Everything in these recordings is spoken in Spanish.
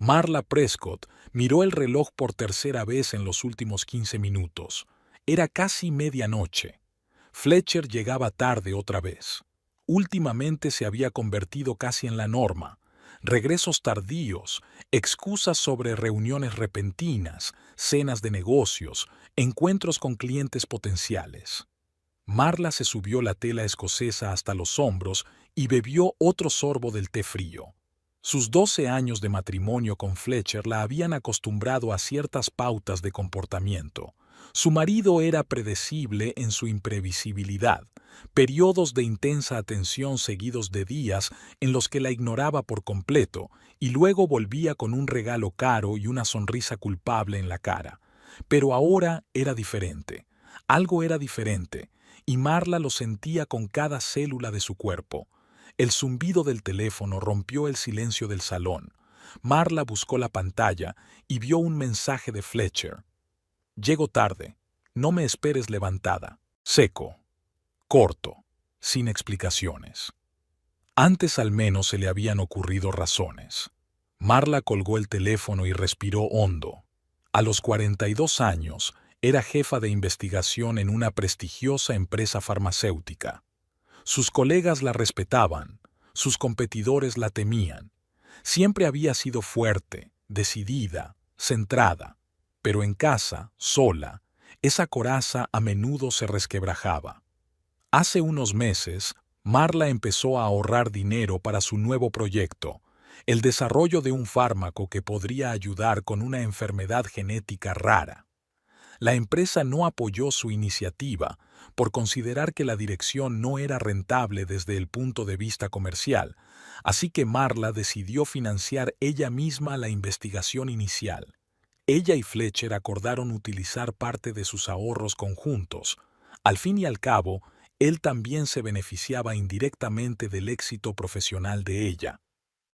Marla Prescott miró el reloj por tercera vez en los últimos 15 minutos. Era casi medianoche. Fletcher llegaba tarde otra vez. Últimamente se había convertido casi en la norma. Regresos tardíos, excusas sobre reuniones repentinas, cenas de negocios, encuentros con clientes potenciales. Marla se subió la tela escocesa hasta los hombros y bebió otro sorbo del té frío. Sus 12 años de matrimonio con Fletcher la habían acostumbrado a ciertas pautas de comportamiento. Su marido era predecible en su imprevisibilidad, periodos de intensa atención seguidos de días en los que la ignoraba por completo y luego volvía con un regalo caro y una sonrisa culpable en la cara. Pero ahora era diferente. Algo era diferente, y Marla lo sentía con cada célula de su cuerpo. El zumbido del teléfono rompió el silencio del salón. Marla buscó la pantalla y vio un mensaje de Fletcher. Llego tarde. No me esperes levantada. Seco. Corto. Sin explicaciones. Antes al menos se le habían ocurrido razones. Marla colgó el teléfono y respiró hondo. A los 42 años, era jefa de investigación en una prestigiosa empresa farmacéutica. Sus colegas la respetaban, sus competidores la temían. Siempre había sido fuerte, decidida, centrada, pero en casa, sola, esa coraza a menudo se resquebrajaba. Hace unos meses, Marla empezó a ahorrar dinero para su nuevo proyecto, el desarrollo de un fármaco que podría ayudar con una enfermedad genética rara. La empresa no apoyó su iniciativa por considerar que la dirección no era rentable desde el punto de vista comercial, así que Marla decidió financiar ella misma la investigación inicial. Ella y Fletcher acordaron utilizar parte de sus ahorros conjuntos. Al fin y al cabo, él también se beneficiaba indirectamente del éxito profesional de ella.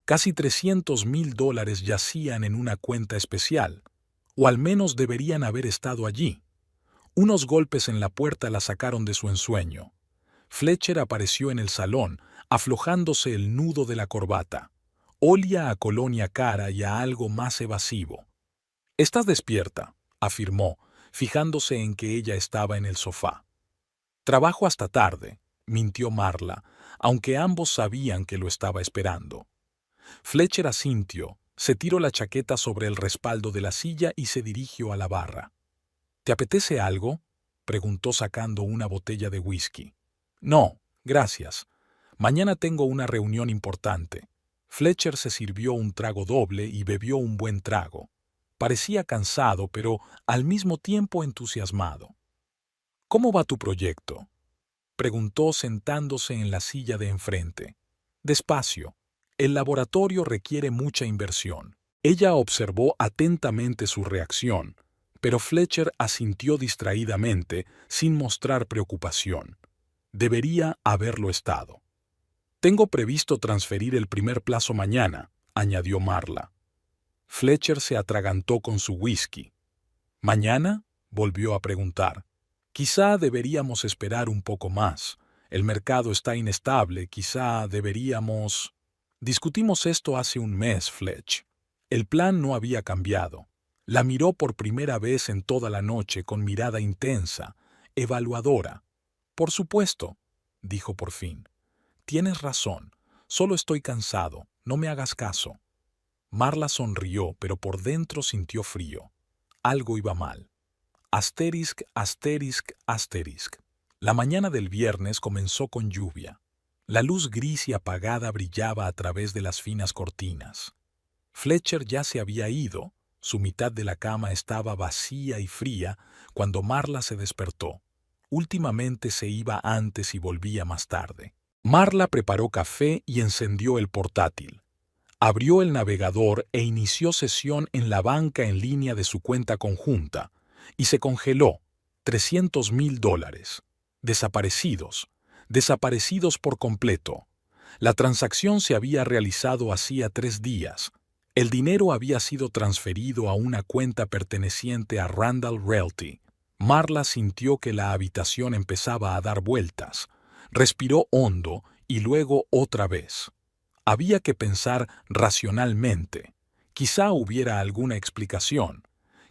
Casi $300,000 yacían en una cuenta especial, o al menos deberían haber estado allí. Unos golpes en la puerta la sacaron de su ensueño. Fletcher apareció en el salón, aflojándose el nudo de la corbata. Olía a colonia cara y a algo más evasivo. «Estás despierta», afirmó, fijándose en que ella estaba en el sofá. «Trabajo hasta tarde», mintió Marla, aunque ambos sabían que lo estaba esperando. Fletcher asintió, se tiró la chaqueta sobre el respaldo de la silla y se dirigió a la barra. «¿Te apetece algo?», preguntó sacando una botella de whisky. «No, gracias. Mañana tengo una reunión importante». Fletcher se sirvió un trago doble y bebió un buen trago. Parecía cansado, pero al mismo tiempo entusiasmado. «¿Cómo va tu proyecto?», preguntó sentándose en la silla de enfrente. «Despacio. El laboratorio requiere mucha inversión». Ella observó atentamente su reacción, pero Fletcher asintió distraídamente, sin mostrar preocupación. Debería haberlo estado. «Tengo previsto transferir el primer plazo mañana», añadió Marla. Fletcher se atragantó con su whisky. «¿Mañana?», volvió a preguntar. «Quizá deberíamos esperar un poco más. El mercado está inestable, quizá deberíamos...» Discutimos esto hace un mes, Fletch. El plan no había cambiado. La miró por primera vez en toda la noche con mirada intensa, evaluadora. «Por supuesto», dijo por fin. «Tienes razón. Solo estoy cansado. No me hagas caso». Marla sonrió, pero por dentro sintió frío. Algo iba mal. Asterisk, asterisk, asterisk. La mañana del viernes comenzó con lluvia. La luz gris y apagada brillaba a través de las finas cortinas. Fletcher ya se había ido. Su mitad de la cama estaba vacía y fría cuando Marla se despertó. Últimamente se iba antes y volvía más tarde. Marla preparó café y encendió el portátil. Abrió el navegador e inició sesión en la banca en línea de su cuenta conjunta, y se congeló. $300,000. Desaparecidos. Desaparecidos por completo. La transacción se había realizado hacía 3 días. El dinero había sido transferido a una cuenta perteneciente a Randall Realty. Marla sintió que la habitación empezaba a dar vueltas. Respiró hondo y luego otra vez. Había que pensar racionalmente. Quizá hubiera alguna explicación.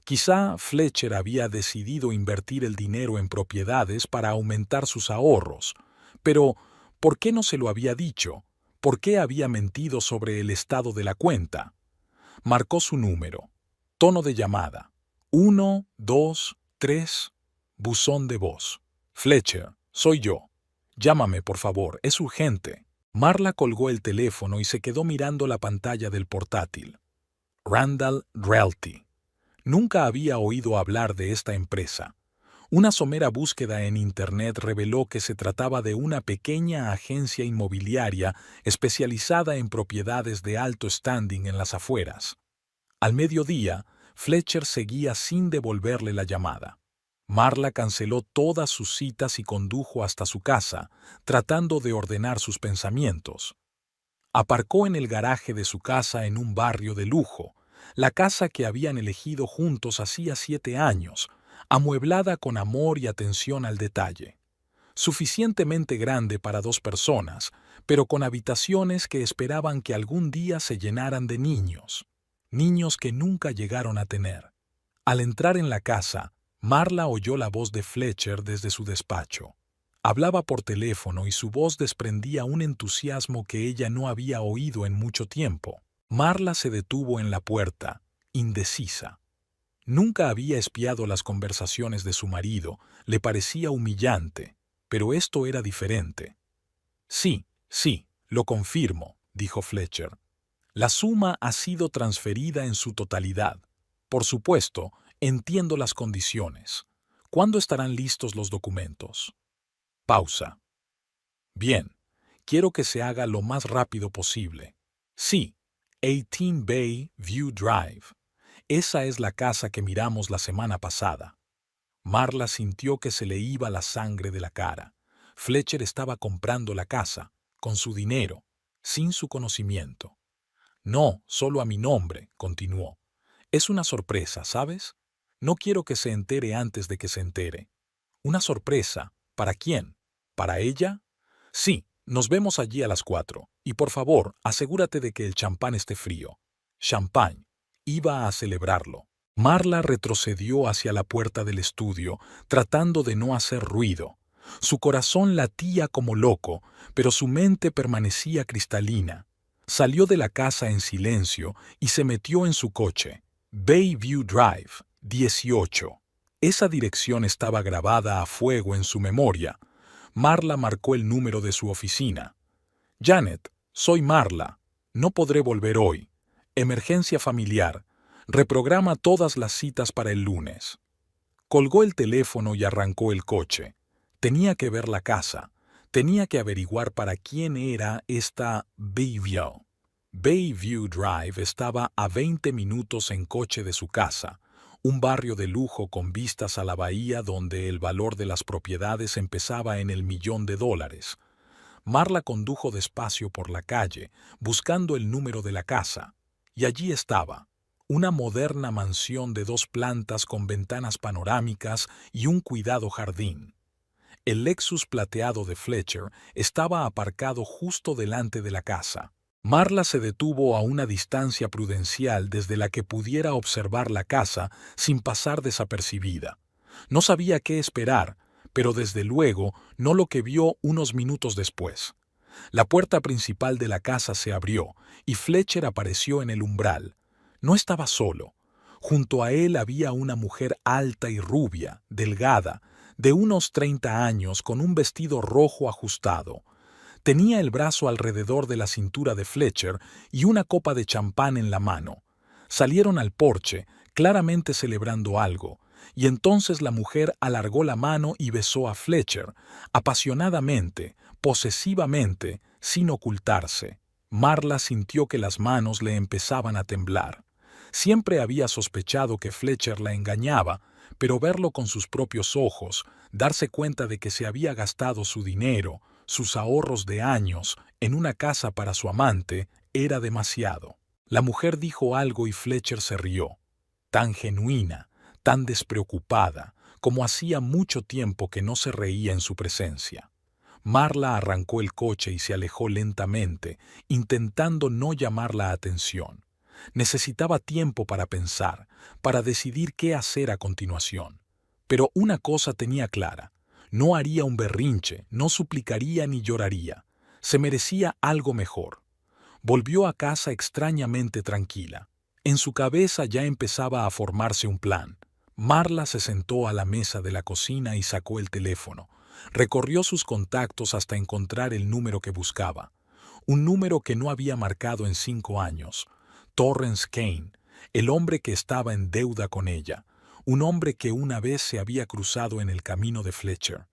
Quizá Fletcher había decidido invertir el dinero en propiedades para aumentar sus ahorros. Pero, ¿por qué no se lo había dicho? ¿Por qué había mentido sobre el estado de la cuenta? Marcó su número. Tono de llamada. 1, 2, 3. Buzón de voz. Fletcher, soy yo. Llámame, por favor, es urgente. Marla colgó el teléfono y se quedó mirando la pantalla del portátil. Randall Realty. Nunca había oído hablar de esta empresa. Una somera búsqueda en Internet reveló que se trataba de una pequeña agencia inmobiliaria especializada en propiedades de alto standing en las afueras. Al mediodía, Fletcher seguía sin devolverle la llamada. Marla canceló todas sus citas y condujo hasta su casa, tratando de ordenar sus pensamientos. Aparcó en el garaje de su casa en un barrio de lujo, la casa que habían elegido juntos hacía 7 años, amueblada con amor y atención al detalle. Suficientemente grande para 2 personas, pero con habitaciones que esperaban que algún día se llenaran de niños. Niños que nunca llegaron a tener. Al entrar en la casa, Marla oyó la voz de Fletcher desde su despacho. Hablaba por teléfono y su voz desprendía un entusiasmo que ella no había oído en mucho tiempo. Marla se detuvo en la puerta, indecisa. Nunca había espiado las conversaciones de su marido, le parecía humillante, pero esto era diferente. Sí, lo confirmo, dijo Fletcher. La suma ha sido transferida en su totalidad. Por supuesto, entiendo las condiciones. ¿Cuándo estarán listos los documentos? Pausa. Bien, quiero que se haga lo más rápido posible. Sí, 18 Bay View Drive. Esa es la casa que miramos la semana pasada. Marla sintió que se le iba la sangre de la cara. Fletcher estaba comprando la casa, con su dinero, sin su conocimiento. No, solo a mi nombre, continuó. Es una sorpresa, ¿sabes? No quiero que se entere antes de que se entere. ¿Una sorpresa? ¿Para quién? ¿Para ella? Sí, nos vemos allí a las 4. Y por favor, asegúrate de que el champán esté frío. Champán. Iba a celebrarlo. Marla retrocedió hacia la puerta del estudio, tratando de no hacer ruido. Su corazón latía como loco, pero su mente permanecía cristalina. Salió de la casa en silencio y se metió en su coche. Bayview Drive, 18. Esa dirección estaba grabada a fuego en su memoria. Marla marcó el número de su oficina. Janet, soy Marla. No podré volver hoy. Emergencia familiar. Reprograma todas las citas para el lunes. Colgó el teléfono y arrancó el coche. Tenía que ver la casa. Tenía que averiguar para quién era esta Bayview. Bayview Drive estaba a 20 minutos en coche de su casa, un barrio de lujo con vistas a la bahía donde el valor de las propiedades empezaba en el $1.000.000. Marla condujo despacio por la calle, buscando el número de la casa, y allí estaba, una moderna mansión de 2 plantas con ventanas panorámicas y un cuidado jardín. El Lexus plateado de Fletcher estaba aparcado justo delante de la casa. Marla se detuvo a una distancia prudencial desde la que pudiera observar la casa sin pasar desapercibida. No sabía qué esperar, pero desde luego no lo que vio unos minutos después. La puerta principal de la casa se abrió y Fletcher apareció en el umbral. No estaba solo. Junto a él había una mujer alta y rubia, delgada, de unos 30 años con un vestido rojo ajustado. Tenía el brazo alrededor de la cintura de Fletcher y una copa de champán en la mano. Salieron al porche, claramente celebrando algo, y entonces la mujer alargó la mano y besó a Fletcher, apasionadamente, posesivamente, sin ocultarse. Marla sintió que las manos le empezaban a temblar. Siempre había sospechado que Fletcher la engañaba, pero verlo con sus propios ojos, darse cuenta de que se había gastado su dinero, sus ahorros de años, en una casa para su amante, era demasiado. La mujer dijo algo y Fletcher se rió. Tan genuina, tan despreocupada, como hacía mucho tiempo que no se reía en su presencia. Marla arrancó el coche y se alejó lentamente, intentando no llamar la atención. Necesitaba tiempo para pensar, para decidir qué hacer a continuación. Pero una cosa tenía clara: no haría un berrinche, no suplicaría ni lloraría. Se merecía algo mejor. Volvió a casa extrañamente tranquila. En su cabeza ya empezaba a formarse un plan. Marla se sentó a la mesa de la cocina y sacó el teléfono. Recorrió sus contactos hasta encontrar el número que buscaba. Un número que no había marcado en 5 años. Torrance Kane, el hombre que estaba en deuda con ella. Un hombre que una vez se había cruzado en el camino de Fletcher.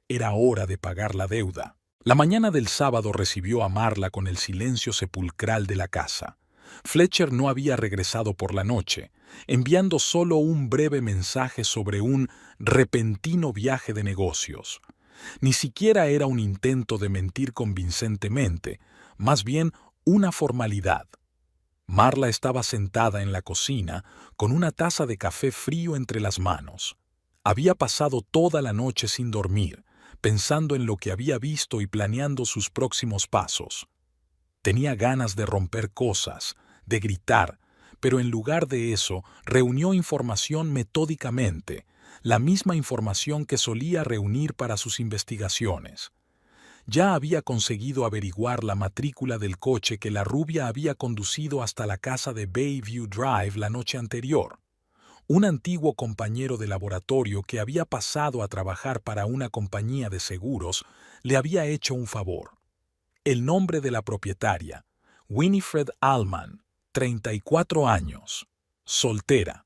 Era hora de pagar la deuda. La mañana del sábado recibió a Marla con el silencio sepulcral de la casa. Fletcher no había regresado por la noche, enviando solo un breve mensaje sobre un repentino viaje de negocios. Ni siquiera era un intento de mentir convincentemente, más bien una formalidad. Marla estaba sentada en la cocina con una taza de café frío entre las manos. Había pasado toda la noche sin dormir, pensando en lo que había visto y planeando sus próximos pasos. Tenía ganas de romper cosas, de gritar, pero en lugar de eso reunió información metódicamente, la misma información que solía reunir para sus investigaciones. Ya había conseguido averiguar la matrícula del coche que la rubia había conducido hasta la casa de Bayview Drive la noche anterior. Un antiguo compañero de laboratorio que había pasado a trabajar para una compañía de seguros le había hecho un favor. El nombre de la propietaria: Winifred Allman, 34 años, soltera.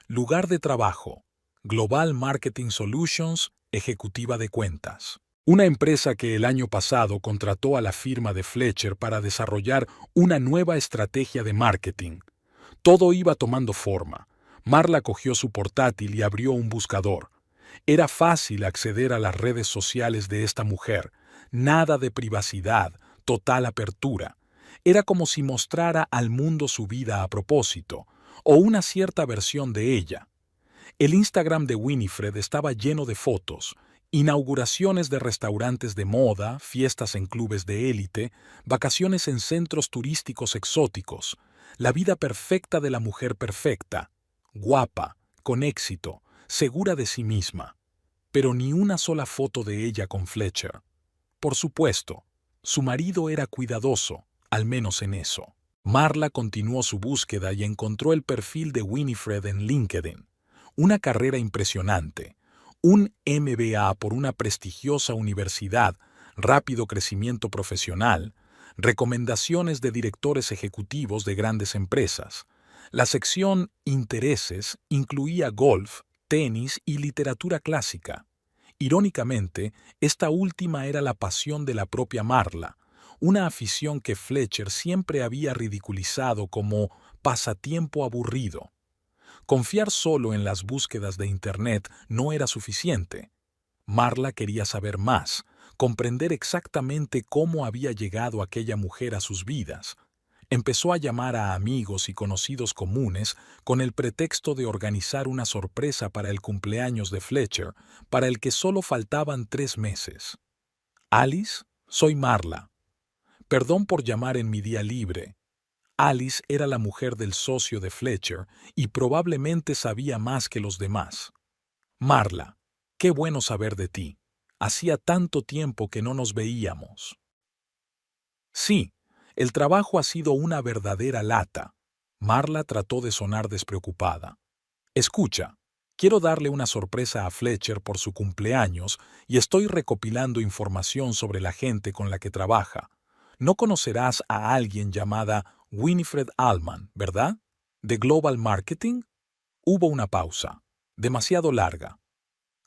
Lugar de trabajo: Global Marketing Solutions, ejecutiva de cuentas. Una empresa que el año pasado contrató a la firma de Fletcher para desarrollar una nueva estrategia de marketing. Todo iba tomando forma. Marla cogió su portátil y abrió un buscador. Era fácil acceder a las redes sociales de esta mujer. Nada de privacidad, total apertura. Era como si mostrara al mundo su vida a propósito, o una cierta versión de ella. El Instagram de Winifred estaba lleno de fotos, inauguraciones de restaurantes de moda, fiestas en clubes de élite, vacaciones en centros turísticos exóticos, la vida perfecta de la mujer perfecta. Guapa, con éxito, segura de sí misma. Pero ni una sola foto de ella con Fletcher. Por supuesto, su marido era cuidadoso, al menos en eso. Marla continuó su búsqueda y encontró el perfil de Winifred en LinkedIn. Una carrera impresionante, un MBA por una prestigiosa universidad, rápido crecimiento profesional, recomendaciones de directores ejecutivos de grandes empresas. La sección Intereses incluía golf, tenis y literatura clásica. Irónicamente, esta última era la pasión de la propia Marla, una afición que Fletcher siempre había ridiculizado como pasatiempo aburrido. Confiar solo en las búsquedas de Internet no era suficiente. Marla quería saber más, comprender exactamente cómo había llegado aquella mujer a sus vidas. Empezó a llamar a amigos y conocidos comunes con el pretexto de organizar una sorpresa para el cumpleaños de Fletcher, para el que solo faltaban 3 meses. Alice, soy Marla. Perdón por llamar en mi día libre. Alice era la mujer del socio de Fletcher y probablemente sabía más que los demás. Marla, qué bueno saber de ti. Hacía tanto tiempo que no nos veíamos. Sí. El trabajo ha sido una verdadera lata. Marla trató de sonar despreocupada. Escucha, quiero darle una sorpresa a Fletcher por su cumpleaños y estoy recopilando información sobre la gente con la que trabaja. No conocerás a alguien llamada Winifred Allman, ¿verdad? ¿De Global Marketing? Hubo una pausa, demasiado larga.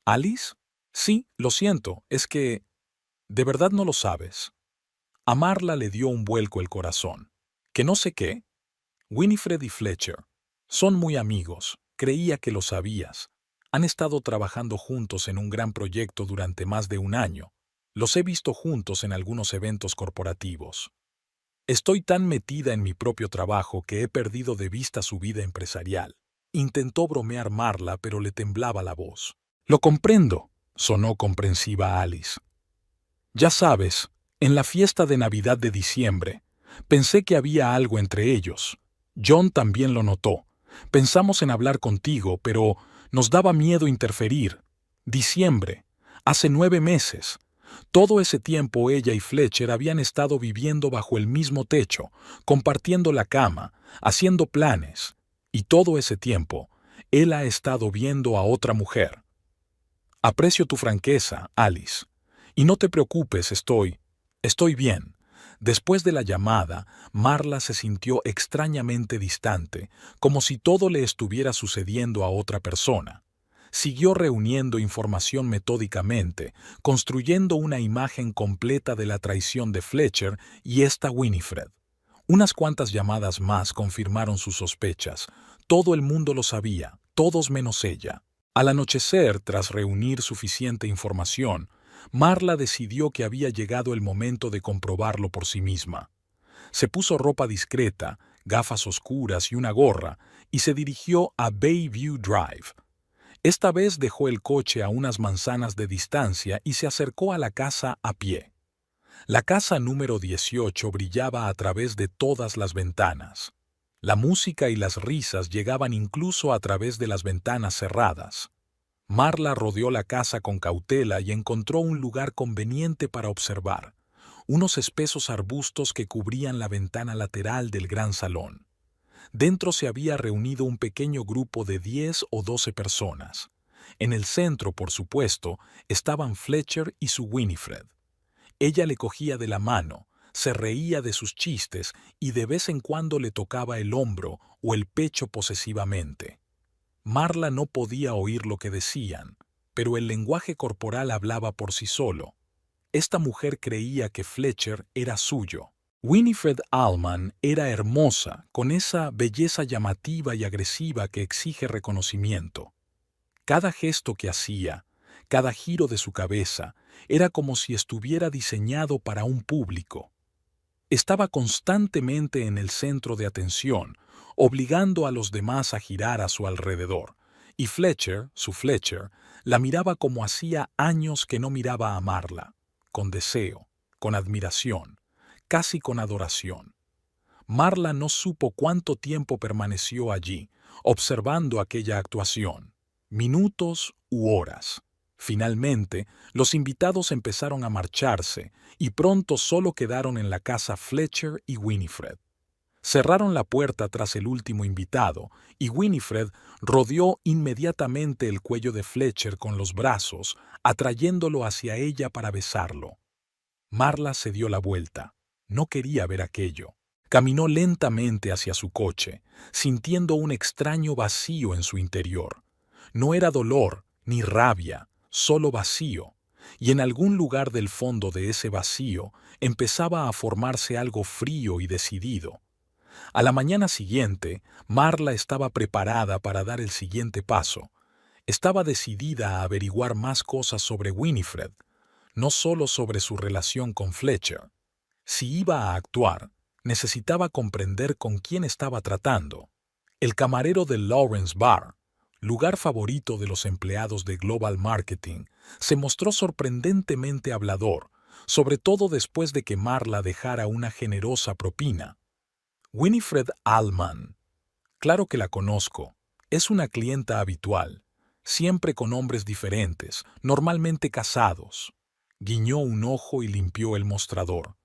¿Alice? Sí, lo siento, es que... ¿De verdad no lo sabes? A Marla le dio un vuelco el corazón. ¿Que no sé qué? Winifred y Fletcher son muy amigos, creía que lo sabías. Han estado trabajando juntos en un gran proyecto durante más de 1 año. Los he visto juntos en algunos eventos corporativos. Estoy tan metida en mi propio trabajo que he perdido de vista su vida empresarial. Intentó bromear Marla, pero le temblaba la voz. Lo comprendo, sonó comprensiva Alice. Ya sabes, en la fiesta de Navidad de diciembre, pensé que había algo entre ellos. John también lo notó. Pensamos en hablar contigo, pero nos daba miedo interferir. Diciembre, hace 9 meses. Todo ese tiempo ella y Fletcher habían estado viviendo bajo el mismo techo, compartiendo la cama, haciendo planes. Y todo ese tiempo, él ha estado viendo a otra mujer. Aprecio tu franqueza, Alice. Y no te preocupes, estoy bien. Después de la llamada, Marla se sintió extrañamente distante, como si todo le estuviera sucediendo a otra persona. Siguió reuniendo información metódicamente, construyendo una imagen completa de la traición de Fletcher y esta Winifred. Unas cuantas llamadas más confirmaron sus sospechas. Todo el mundo lo sabía, todos menos ella. Al anochecer, tras reunir suficiente información, Marla decidió que había llegado el momento de comprobarlo por sí misma. Se puso ropa discreta, gafas oscuras y una gorra, y se dirigió a Bayview Drive. Esta vez dejó el coche a unas manzanas de distancia y se acercó a la casa a pie. La casa número 18 brillaba a través de todas las ventanas. La música y las risas llegaban incluso a través de las ventanas cerradas. Marla rodeó la casa con cautela y encontró un lugar conveniente para observar, unos espesos arbustos que cubrían la ventana lateral del gran salón. Dentro se había reunido un pequeño grupo de 10 o 12 personas. En el centro, por supuesto, estaban Fletcher y su Winifred. Ella le cogía de la mano, se reía de sus chistes y de vez en cuando le tocaba el hombro o el pecho posesivamente. Marla no podía oír lo que decían, pero el lenguaje corporal hablaba por sí solo. Esta mujer creía que Fletcher era suyo. Winifred Allman era hermosa, con esa belleza llamativa y agresiva que exige reconocimiento. Cada gesto que hacía, cada giro de su cabeza, era como si estuviera diseñado para un público. Estaba constantemente en el centro de atención, obligando a los demás a girar a su alrededor, y Fletcher, su Fletcher, la miraba como hacía años que no miraba a Marla, con deseo, con admiración, casi con adoración. Marla no supo cuánto tiempo permaneció allí, observando aquella actuación, minutos u horas. Finalmente, los invitados empezaron a marcharse y pronto solo quedaron en la casa Fletcher y Winifred. Cerraron la puerta tras el último invitado y Winifred rodeó inmediatamente el cuello de Fletcher con los brazos, atrayéndolo hacia ella para besarlo. Marla se dio la vuelta. No quería ver aquello. Caminó lentamente hacia su coche, sintiendo un extraño vacío en su interior. No era dolor ni rabia, solo vacío, y en algún lugar del fondo de ese vacío empezaba a formarse algo frío y decidido. A la mañana siguiente, Marla estaba preparada para dar el siguiente paso. Estaba decidida a averiguar más cosas sobre Winifred, no solo sobre su relación con Fletcher. Si iba a actuar, necesitaba comprender con quién estaba tratando. El camarero del Lawrence Bar, lugar favorito de los empleados de Global Marketing, se mostró sorprendentemente hablador, sobre todo después de que Marla dejara una generosa propina. Winifred Allman. Claro que la conozco. Es una clienta habitual, siempre con hombres diferentes, normalmente casados. Guiñó un ojo y limpió el mostrador.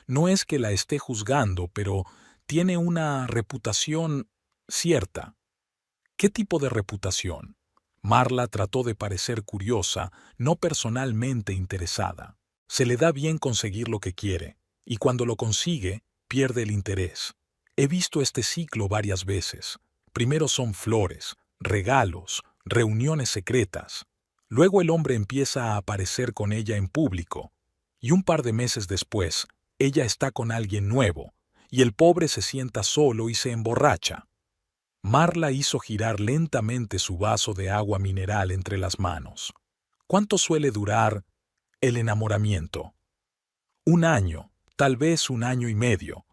No es que la esté juzgando, pero tiene una reputación cierta. ¿Qué tipo de reputación? Marla trató de parecer curiosa, no personalmente interesada. Se le da bien conseguir lo que quiere, y cuando lo consigue, pierde el interés. He visto este ciclo varias veces. Primero son flores, regalos, reuniones secretas. Luego el hombre empieza a aparecer con ella en público, y un par de meses después, ella está con alguien nuevo, y el pobre se sienta solo y se emborracha. Marla hizo girar lentamente su vaso de agua mineral entre las manos. ¿Cuánto suele durar el enamoramiento? 1 año, tal vez 1 año y medio.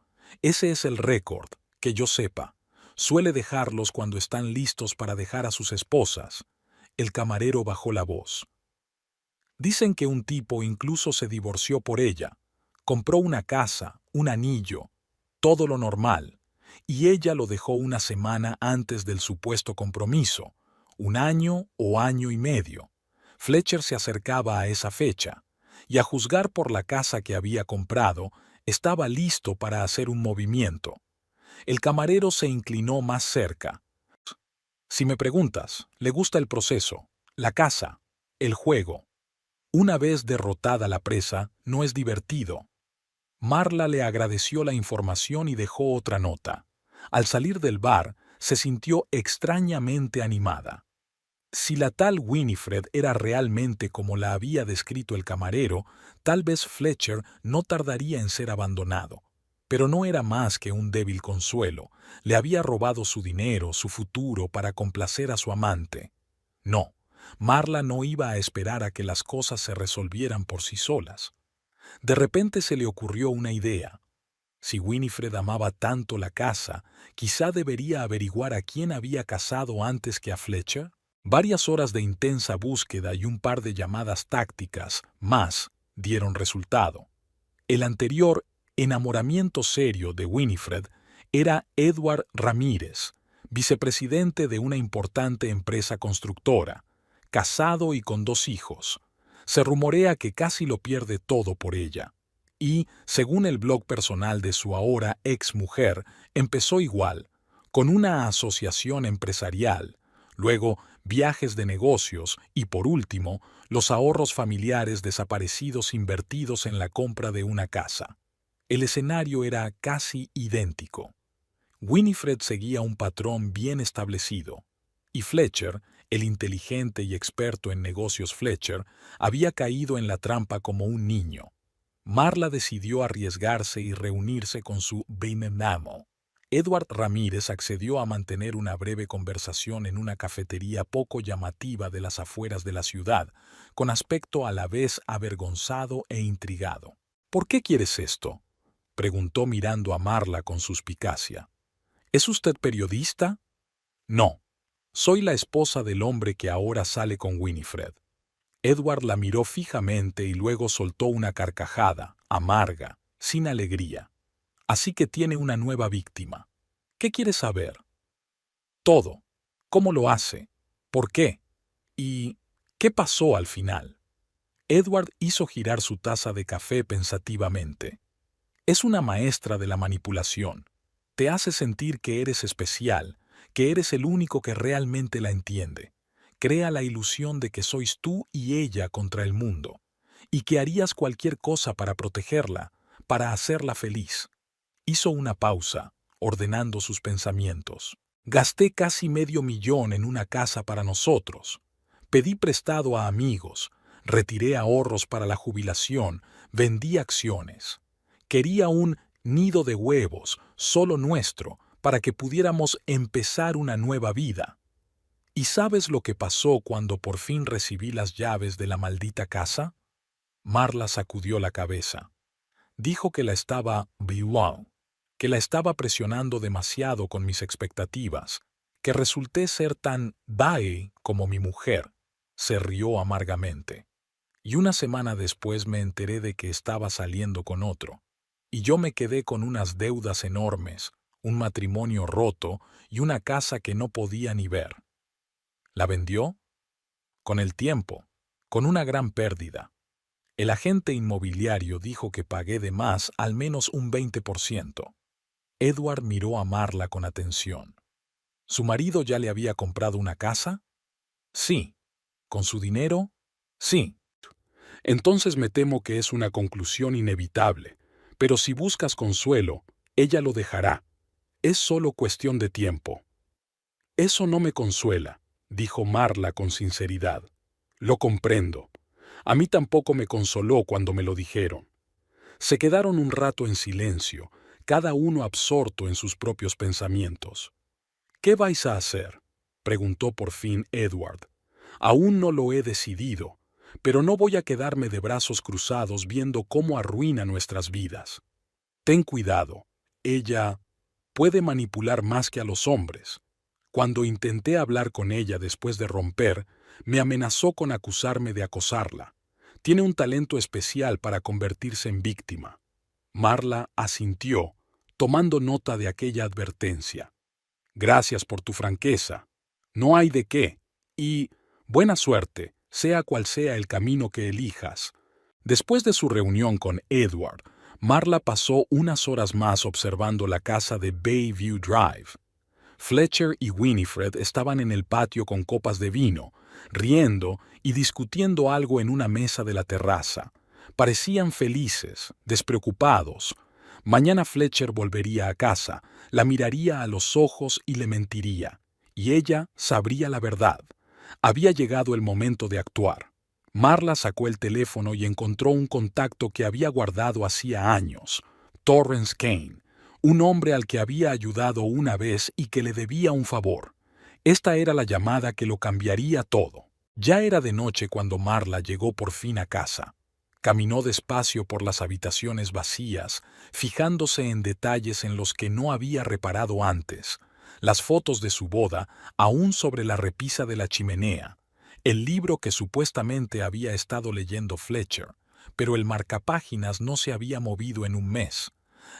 Ese es el récord, que yo sepa. Suele dejarlos cuando están listos para dejar a sus esposas. El camarero bajó la voz. Dicen que un tipo incluso se divorció por ella. Compró una casa, un anillo, todo lo normal. y ella lo dejó una semana antes del supuesto compromiso, 1 año o año y medio. Fletcher se acercaba a esa fecha, y a juzgar por la casa que había comprado, estaba listo para hacer un movimiento. El camarero se inclinó más cerca. Si me preguntas, le gusta el proceso, la casa, el juego. Una vez derrotada la presa, no es divertido. Marla le agradeció la información y dejó otra nota. Al salir del bar, se sintió extrañamente animada. Si la tal Winifred era realmente como la había descrito el camarero, tal vez Fletcher no tardaría en ser abandonado. Pero no era más que un débil consuelo. Le había robado su dinero, su futuro, para complacer a su amante. No, Marla no iba a esperar a que las cosas se resolvieran por sí solas. De repente se le ocurrió una idea. Si Winifred amaba tanto la casa, quizá debería averiguar a quién había casado antes que a Fletcher. Varias horas de intensa búsqueda y un par de llamadas tácticas más dieron resultado. El anterior enamoramiento serio de Winifred era Edward Ramírez, vicepresidente de una importante empresa constructora, casado y con 2 hijos. Se rumorea que casi lo pierde todo por ella. Y, según el blog personal de su ahora ex-mujer, empezó igual, con una asociación empresarial, luego viajes de negocios y, por último, los ahorros familiares desaparecidos invertidos en la compra de una casa. El escenario era casi idéntico. Winifred seguía un patrón bien establecido, y Fletcher, el inteligente y experto en negocios Fletcher, había caído en la trampa como un niño. Marla decidió arriesgarse y reunirse con su Benemamo. Edward Ramírez accedió a mantener una breve conversación en una cafetería poco llamativa de las afueras de la ciudad, con aspecto a la vez avergonzado e intrigado. «¿Por qué quieres esto?», preguntó mirando a Marla con suspicacia. «¿Es usted periodista?». «No. Soy la esposa del hombre que ahora sale con Winifred». Edward la miró fijamente y luego soltó una carcajada, amarga, sin alegría. «Así que tiene una nueva víctima. ¿Qué quiere saber?». «Todo. ¿Cómo lo hace? ¿Por qué? ¿Y qué pasó al final?». Edward hizo girar su taza de café pensativamente. «Es una maestra de la manipulación. Te hace sentir que eres especial, que eres el único que realmente la entiende. Crea la ilusión de que sois tú y ella contra el mundo, y que harías cualquier cosa para protegerla, para hacerla feliz». Hizo una pausa, ordenando sus pensamientos. «Gasté casi $500,000 en una casa para nosotros. Pedí prestado a amigos, retiré ahorros para la jubilación, vendí acciones. Quería un nido de huevos, solo nuestro, para que pudiéramos empezar una nueva vida. ¿Y sabes lo que pasó cuando por fin recibí las llaves de la maldita casa?». Marla sacudió la cabeza. Dijo que la estaba violando, que la estaba presionando demasiado con mis expectativas, que resulté ser tan bae como mi mujer. Se rió amargamente. Y una semana después me enteré de que estaba saliendo con otro. Y yo me quedé con unas deudas enormes, un matrimonio roto y una casa que no podía ni ver. ¿La vendió? Con el tiempo, con una gran pérdida. El agente inmobiliario dijo que pagué de más al menos un 20%. Edward miró a Marla con atención. ¿Su marido ya le había comprado una casa? Sí. ¿Con su dinero? Sí. Entonces me temo que es una conclusión inevitable, pero si buscas consuelo, ella lo dejará. Es solo cuestión de tiempo. Eso no me consuela, dijo Marla con sinceridad. Lo comprendo. A mí tampoco me consoló cuando me lo dijeron. Se quedaron un rato en silencio, cada uno absorto en sus propios pensamientos. «¿Qué vais a hacer?», preguntó por fin Edward. «Aún no lo he decidido, pero no voy a quedarme de brazos cruzados viendo cómo arruina nuestras vidas. Ten cuidado, ella puede manipular más que a los hombres. Cuando intenté hablar con ella después de romper, me amenazó con acusarme de acosarla. Tiene un talento especial para convertirse en víctima». Marla asintió, tomando nota de aquella advertencia. Gracias por tu franqueza. No hay de qué. Y buena suerte, sea cual sea el camino que elijas. Después de su reunión con Edward, Marla pasó unas horas más observando la casa de Bayview Drive. Fletcher y Winifred estaban en el patio con copas de vino, riendo y discutiendo algo en una mesa de la terraza. Parecían felices, despreocupados. Mañana Fletcher volvería a casa, la miraría a los ojos y le mentiría. Y ella sabría la verdad. Había llegado el momento de actuar. Marla sacó el teléfono y encontró un contacto que había guardado hacía años. Torrance Kane, un hombre al que había ayudado una vez y que le debía un favor. Esta era la llamada que lo cambiaría todo. Ya era de noche cuando Marla llegó por fin a casa. Caminó despacio por las habitaciones vacías, fijándose en detalles en los que no había reparado antes. Las fotos de su boda, aún sobre la repisa de la chimenea. El libro que supuestamente había estado leyendo Fletcher, pero el marcapáginas no se había movido en un mes.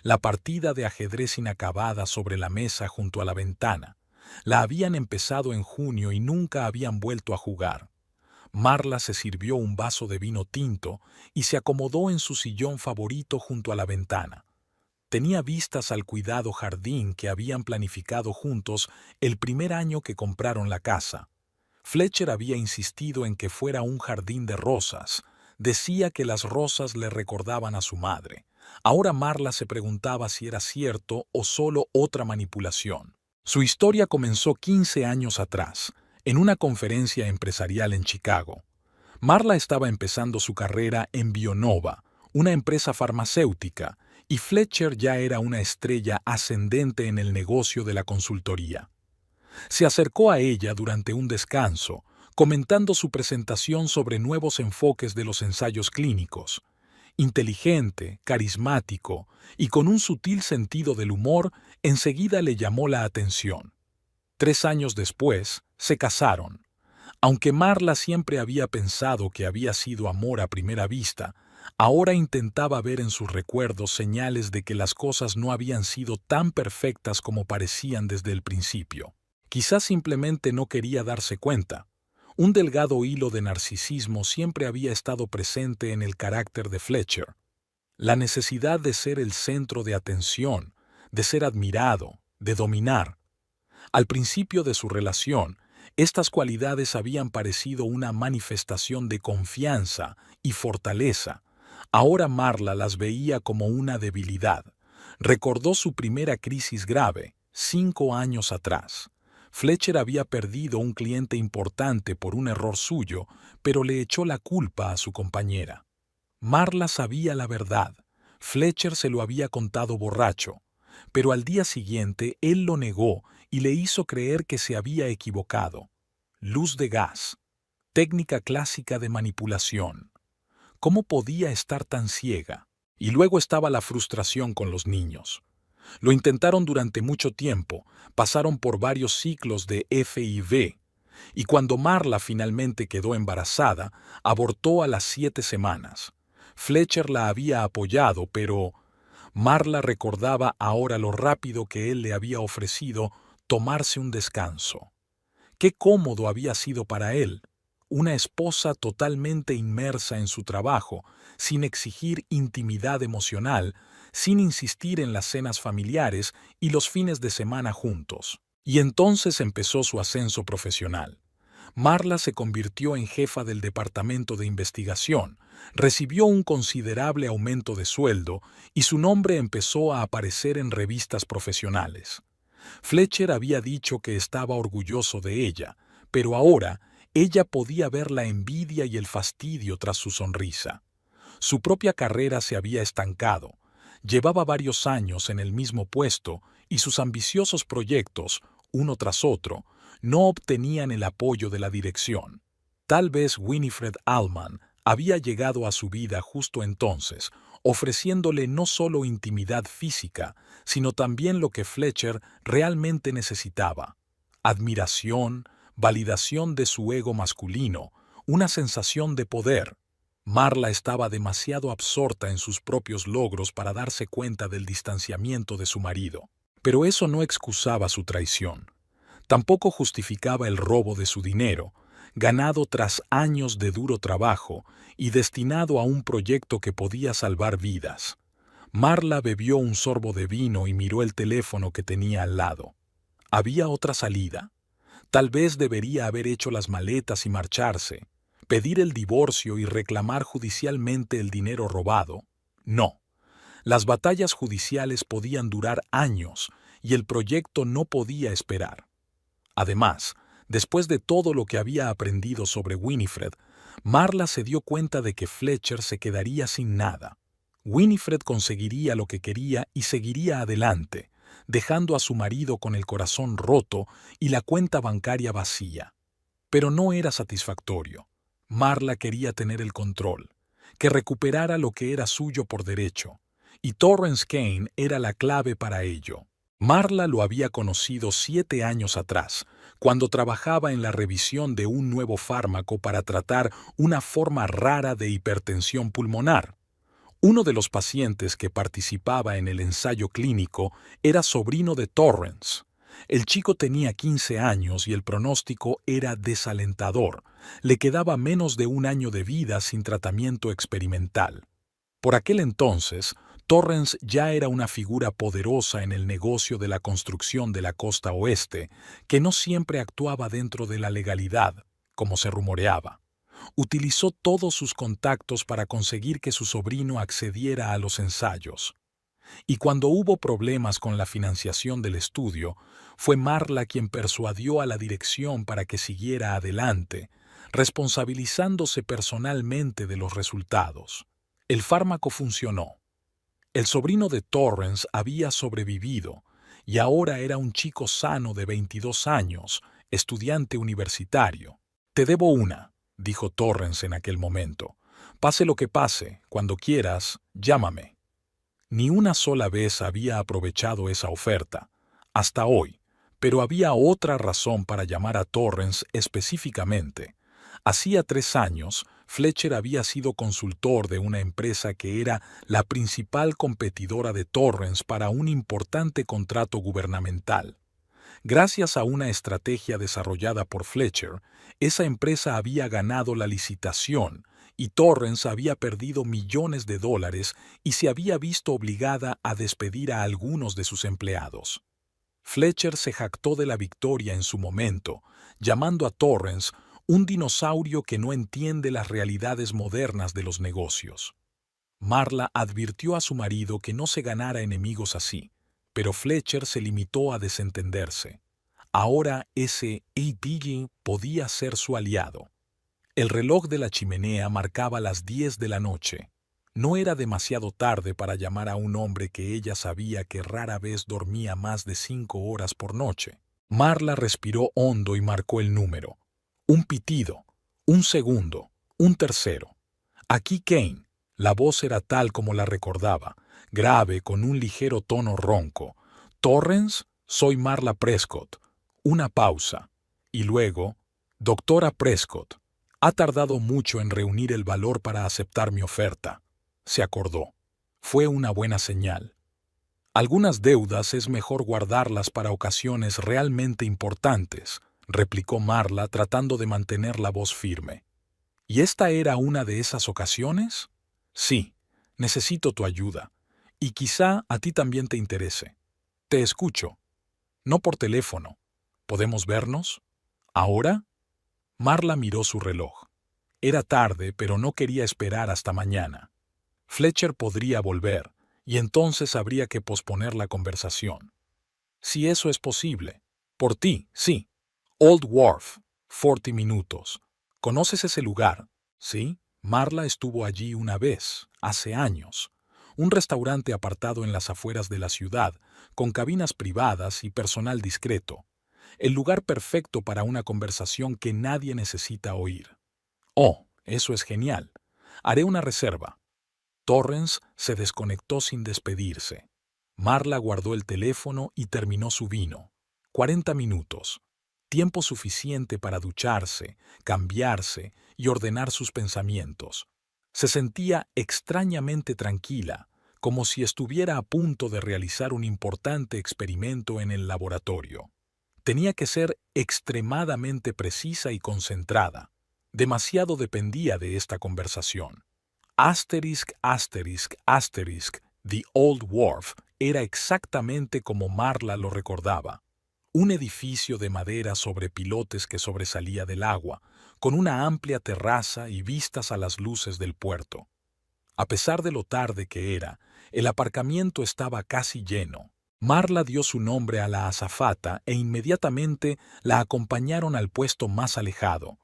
La partida de ajedrez inacabada sobre la mesa junto a la ventana. La habían empezado en junio y nunca habían vuelto a jugar. Marla se sirvió un vaso de vino tinto y se acomodó en su sillón favorito junto a la ventana. Tenía vistas al cuidado jardín que habían planificado juntos el primer año que compraron la casa. Fletcher había insistido en que fuera un jardín de rosas. Decía que las rosas le recordaban a su madre. Ahora Marla se preguntaba si era cierto o solo otra manipulación. Su historia comenzó 15 años atrás, en una conferencia empresarial en Chicago. Marla estaba empezando su carrera en Bionova, una empresa farmacéutica, y Fletcher ya era una estrella ascendente en el negocio de la consultoría. Se acercó a ella durante un descanso, comentando su presentación sobre nuevos enfoques de los ensayos clínicos. Inteligente, carismático y con un sutil sentido del humor, enseguida le llamó la atención. 3 años después, se casaron. Aunque Marla siempre había pensado que había sido amor a primera vista, ahora intentaba ver en sus recuerdos señales de que las cosas no habían sido tan perfectas como parecían desde el principio. Quizás simplemente no quería darse cuenta. Un delgado hilo de narcisismo siempre había estado presente en el carácter de Fletcher. La necesidad de ser el centro de atención, de ser admirado, de dominar. Al principio de su relación, estas cualidades habían parecido una manifestación de confianza y fortaleza. Ahora Marla las veía como una debilidad. Recordó su primera crisis grave, 5 años atrás. Fletcher había perdido un cliente importante por un error suyo, pero le echó la culpa a su compañera. Marla sabía la verdad. Fletcher se lo había contado borracho, pero al día siguiente él lo negó y le hizo creer que se había equivocado. Luz de gas. Técnica clásica de manipulación. ¿Cómo podía estar tan ciega? Y luego estaba la frustración con los niños. Lo intentaron durante mucho tiempo, pasaron por varios ciclos de FIV, y cuando Marla finalmente quedó embarazada, abortó a las 7 semanas. Fletcher la había apoyado, pero Marla recordaba ahora lo rápido que él le había ofrecido tomarse un descanso. Qué cómodo había sido para él, una esposa totalmente inmersa en su trabajo, sin exigir intimidad emocional, sin insistir en las cenas familiares y los fines de semana juntos. Y entonces empezó su ascenso profesional. Marla se convirtió en jefa del departamento de investigación, recibió un considerable aumento de sueldo y su nombre empezó a aparecer en revistas profesionales. Fletcher había dicho que estaba orgulloso de ella, pero ahora ella podía ver la envidia y el fastidio tras su sonrisa. Su propia carrera se había estancado. Llevaba varios años en el mismo puesto y sus ambiciosos proyectos, uno tras otro, no obtenían el apoyo de la dirección. Tal vez Winifred Allman había llegado a su vida justo entonces, ofreciéndole no solo intimidad física, sino también lo que Fletcher realmente necesitaba: admiración, validación de su ego masculino, una sensación de poder. Marla estaba demasiado absorta en sus propios logros para darse cuenta del distanciamiento de su marido. Pero eso no excusaba su traición. Tampoco justificaba el robo de su dinero, ganado tras años de duro trabajo y destinado a un proyecto que podía salvar vidas. Marla bebió un sorbo de vino y miró el teléfono que tenía al lado. ¿Había otra salida? Tal vez debería haber hecho las maletas y marcharse, pedir el divorcio y reclamar judicialmente el dinero robado. No. Las batallas judiciales podían durar años y el proyecto no podía esperar. Además, después de todo lo que había aprendido sobre Winifred, Marla se dio cuenta de que Fletcher se quedaría sin nada. Winifred conseguiría lo que quería y seguiría adelante, dejando a su marido con el corazón roto y la cuenta bancaria vacía. Pero no era satisfactorio. Marla quería tener el control, que recuperara lo que era suyo por derecho, y Torrance Kane era la clave para ello. Marla lo había conocido 7 años atrás, cuando trabajaba en la revisión de un nuevo fármaco para tratar una forma rara de hipertensión pulmonar. Uno de los pacientes que participaba en el ensayo clínico era sobrino de Torrance. El chico tenía 15 años y el pronóstico era desalentador. Le quedaba menos de un año de vida sin tratamiento experimental. Por aquel entonces, Torrance ya era una figura poderosa en el negocio de la construcción de la costa oeste, que no siempre actuaba dentro de la legalidad, como se rumoreaba. Utilizó todos sus contactos para conseguir que su sobrino accediera a los ensayos. Y cuando hubo problemas con la financiación del estudio, fue Marla quien persuadió a la dirección para que siguiera adelante, responsabilizándose personalmente de los resultados. El fármaco funcionó. El sobrino de Torrance había sobrevivido y ahora era un chico sano de 22 años, estudiante universitario. «Te debo una», dijo Torrance en aquel momento. «Pase lo que pase, cuando quieras, llámame». Ni una sola vez había aprovechado esa oferta, hasta hoy, pero había otra razón para llamar a Torrance específicamente. Hacía 3 años, Fletcher había sido consultor de una empresa que era la principal competidora de Torrance para un importante contrato gubernamental. Gracias a una estrategia desarrollada por Fletcher, esa empresa había ganado la licitación y Torrance había perdido millones de dólares y se había visto obligada a despedir a algunos de sus empleados. Fletcher se jactó de la victoria en su momento, llamando a Torrance un dinosaurio que no entiende las realidades modernas de los negocios. Marla advirtió a su marido que no se ganara enemigos así, pero Fletcher se limitó a desentenderse. Ahora ese APG podía ser su aliado. El reloj de la chimenea marcaba las 10 de la noche. No era demasiado tarde para llamar a un hombre que ella sabía que rara vez dormía más de 5 horas por noche. Marla respiró hondo y marcó el número. Un pitido, un segundo, un tercero. Aquí Kane. La voz era tal como la recordaba, grave con un ligero tono ronco. «Torrance, soy Marla Prescott». Una pausa. Y luego, «Doctora Prescott, ha tardado mucho en reunir el valor para aceptar mi oferta». Se acordó. Fue una buena señal. «Algunas deudas es mejor guardarlas para ocasiones realmente importantes», replicó Marla tratando de mantener la voz firme. «¿Y esta era una de esas ocasiones?» «Sí, necesito tu ayuda. Y quizá a ti también te interese. Te escucho. No por teléfono. ¿Podemos vernos? ¿Ahora?» Marla miró su reloj. Era tarde, pero no quería esperar hasta mañana. Fletcher podría volver, y entonces habría que posponer la conversación. «Si eso es posible. Por ti, sí. Old Wharf, 40 minutos. ¿Conoces ese lugar? ¿Sí?» Marla estuvo allí una vez, hace años. Un restaurante apartado en las afueras de la ciudad, con cabinas privadas y personal discreto. El lugar perfecto para una conversación que nadie necesita oír. «Oh, eso es genial. Haré una reserva». Torrance se desconectó sin despedirse. Marla guardó el teléfono y terminó su vino. 40 minutos. Tiempo suficiente para ducharse, cambiarse y ordenar sus pensamientos. Se sentía extrañamente tranquila, como si estuviera a punto de realizar un importante experimento en el laboratorio. Tenía que ser extremadamente precisa y concentrada. Demasiado dependía de esta conversación. Asterisk, asterisk, asterisk, The Old Wharf era exactamente como Marla lo recordaba. Un edificio de madera sobre pilotes que sobresalía del agua, con una amplia terraza y vistas a las luces del puerto. A pesar de lo tarde que era, el aparcamiento estaba casi lleno. Marla dio su nombre a la azafata e inmediatamente la acompañaron al puesto más alejado.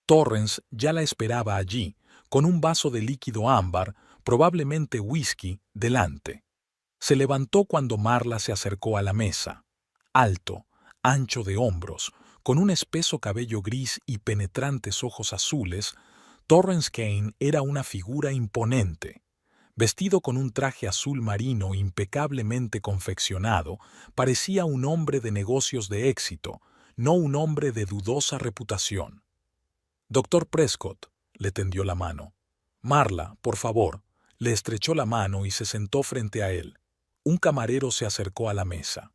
Torrance ya la esperaba allí, con un vaso de líquido ámbar, probablemente whisky, delante. Se levantó cuando Marla se acercó a la mesa. Alto, ancho de hombros, con un espeso cabello gris y penetrantes ojos azules, Torrance Kane era una figura imponente. Vestido con un traje azul marino impecablemente confeccionado, parecía un hombre de negocios de éxito, no un hombre de dudosa reputación. «Doctor Prescott», le tendió la mano. «Marla, por favor», le estrechó la mano y se sentó frente a él. Un camarero se acercó a la mesa.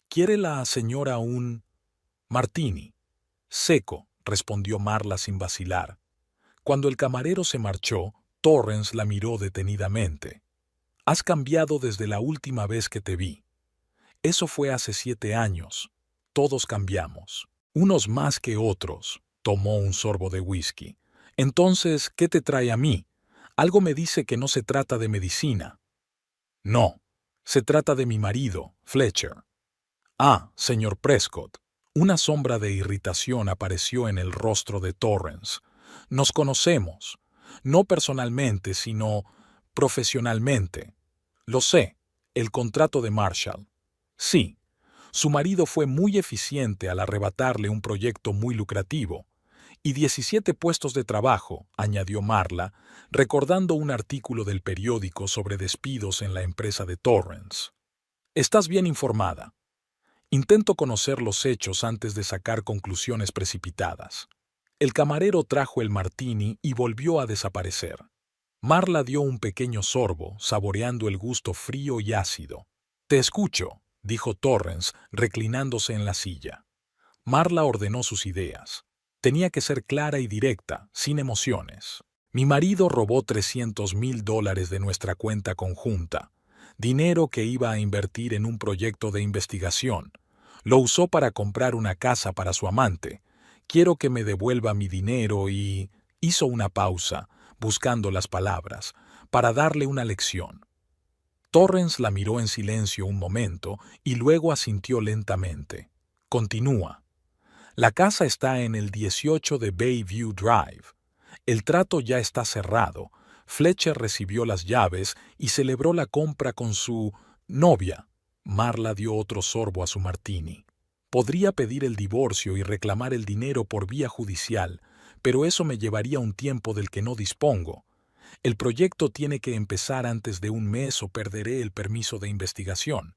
«¿Quiere la señora un martini?» «Seco», respondió Marla sin vacilar. Cuando el camarero se marchó, Torrance la miró detenidamente. «Has cambiado desde la última vez que te vi. Eso fue hace 7 años. Todos cambiamos. Unos más que otros». Tomó un sorbo de whisky. «Entonces, ¿qué te trae a mí? Algo me dice que no se trata de medicina». «No, se trata de mi marido, Fletcher». «Ah, señor Prescott». Una sombra de irritación apareció en el rostro de Torrance. «Nos conocemos. No personalmente, sino profesionalmente. Lo sé, el contrato de Marshall. Sí, su marido fue muy eficiente al arrebatarle un proyecto muy lucrativo. Y 17 puestos de trabajo», añadió Marla, recordando un artículo del periódico sobre despidos en la empresa de Torrance. «Estás bien informada. Intento conocer los hechos antes de sacar conclusiones precipitadas». El camarero trajo el martini y volvió a desaparecer. Marla dio un pequeño sorbo, saboreando el gusto frío y ácido. «Te escucho», dijo Torrance, reclinándose en la silla. Marla ordenó sus ideas. Tenía que ser clara y directa, sin emociones. «Mi marido robó $300,000 de nuestra cuenta conjunta, dinero que iba a invertir en un proyecto de investigación. Lo usó para comprar una casa para su amante. Quiero que me devuelva mi dinero y...» Hizo una pausa, buscando las palabras, para darle una lección. Torrance la miró en silencio un momento y luego asintió lentamente. «Continúa. La casa está en el 18 de Bayview Drive. El trato ya está cerrado. Fletcher recibió las llaves y celebró la compra con su novia». Marla dio otro sorbo a su martini. «Podría pedir el divorcio y reclamar el dinero por vía judicial, pero eso me llevaría un tiempo del que no dispongo. El proyecto tiene que empezar antes de un mes o perderé el permiso de investigación».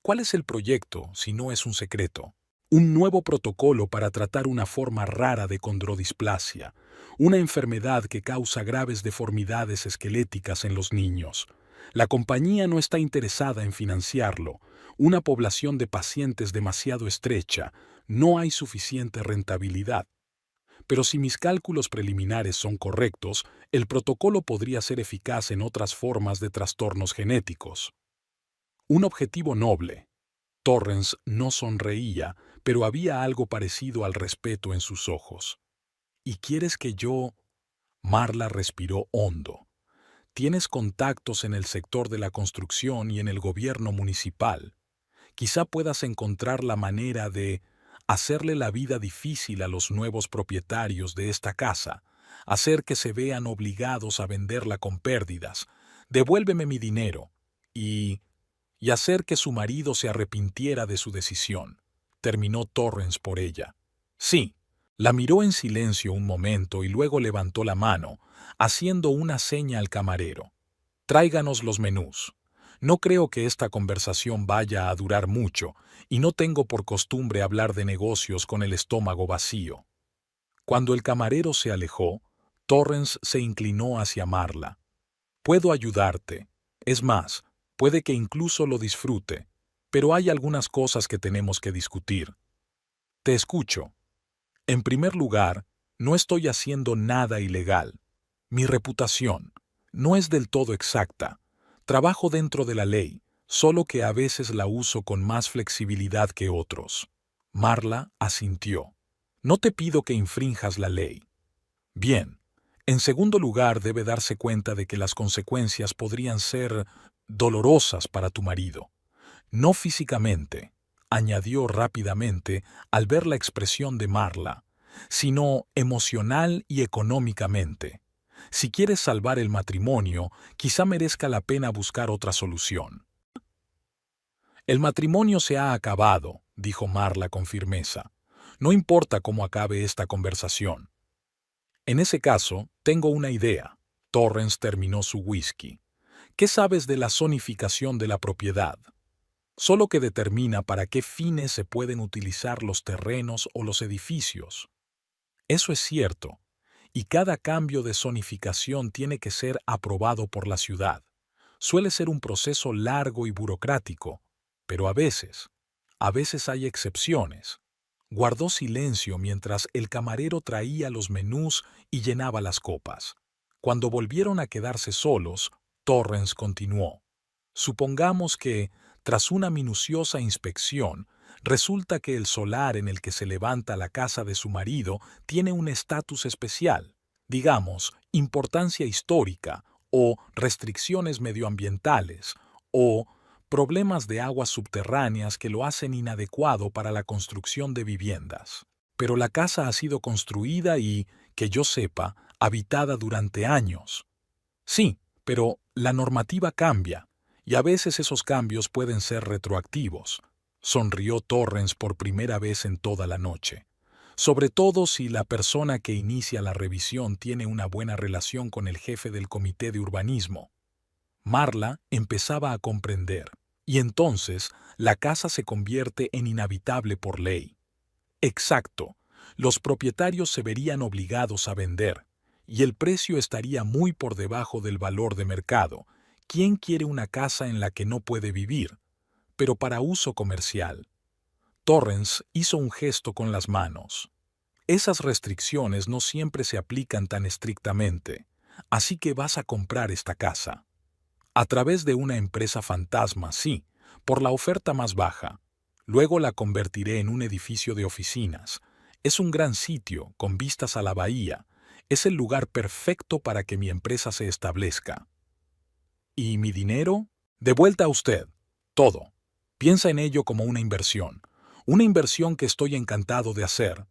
«¿Cuál es el proyecto, si no es un secreto?» «Un nuevo protocolo para tratar una forma rara de condrodisplasia, una enfermedad que causa graves deformidades esqueléticas en los niños. La compañía no está interesada en financiarlo. Una población de pacientes demasiado estrecha. No hay suficiente rentabilidad. Pero si mis cálculos preliminares son correctos, el protocolo podría ser eficaz en otras formas de trastornos genéticos». Un objetivo noble. Torrance no sonreía, pero había algo parecido al respeto en sus ojos. «¿Y quieres que yo...?» Marla respiró hondo. «Tienes contactos en el sector de la construcción y en el gobierno municipal. Quizá puedas encontrar la manera de hacerle la vida difícil a los nuevos propietarios de esta casa, hacer que se vean obligados a venderla con pérdidas. Devuélveme mi dinero y hacer que su marido se arrepintiera de su decisión», terminó Torrance por ella. «Sí». La miró en silencio un momento y luego levantó la mano, haciendo una seña al camarero. «Tráiganos los menús. No creo que esta conversación vaya a durar mucho y no tengo por costumbre hablar de negocios con el estómago vacío». Cuando el camarero se alejó, Torrance se inclinó hacia Marla. Puedo ayudarte. Es más, puede que incluso lo disfrute, pero hay algunas cosas que tenemos que discutir. Te escucho. En primer lugar, no estoy haciendo nada ilegal. Mi reputación no es del todo exacta. Trabajo dentro de la ley, solo que a veces la uso con más flexibilidad que otros. Marla asintió. No te pido que infrinjas la ley. Bien. En segundo lugar, debe darse cuenta de que las consecuencias podrían ser dolorosas para tu marido. No físicamente, añadió rápidamente al ver la expresión de Marla, sino emocional y económicamente. Si quieres salvar el matrimonio, quizá merezca la pena buscar otra solución. El matrimonio se ha acabado, dijo Marla con firmeza. No importa cómo acabe esta conversación. En ese caso, tengo una idea. Torrance terminó su whisky. ¿Qué sabes de la zonificación de la propiedad? Solo que determina para qué fines se pueden utilizar los terrenos o los edificios. Eso es cierto, y cada cambio de zonificación tiene que ser aprobado por la ciudad. Suele ser un proceso largo y burocrático, pero a veces hay excepciones. Guardó silencio mientras el camarero traía los menús y llenaba las copas. Cuando volvieron a quedarse solos, Torrance continuó. Supongamos que, tras una minuciosa inspección, resulta que el solar en el que se levanta la casa de su marido tiene un estatus especial, digamos, importancia histórica, o restricciones medioambientales, o problemas de aguas subterráneas que lo hacen inadecuado para la construcción de viviendas. Pero la casa ha sido construida y, que yo sepa, habitada durante años. Sí, pero la normativa cambia, y a veces esos cambios pueden ser retroactivos. Sonrió Torrance por primera vez en toda la noche. Sobre todo si la persona que inicia la revisión tiene una buena relación con el jefe del comité de urbanismo. Marla empezaba a comprender, y entonces la casa se convierte en inhabitable por ley. Exacto, los propietarios se verían obligados a vender, y el precio estaría muy por debajo del valor de mercado. ¿Quién quiere una casa en la que no puede vivir? Pero para uso comercial. Torrance hizo un gesto con las manos. Esas restricciones no siempre se aplican tan estrictamente, así que vas a comprar esta casa. A través de una empresa fantasma, sí, por la oferta más baja. Luego la convertiré en un edificio de oficinas. Es un gran sitio, con vistas a la bahía. Es el lugar perfecto para que mi empresa se establezca. ¿Y mi dinero? De vuelta a usted. Todo. Piensa en ello como una inversión. Una inversión que estoy encantado de hacer.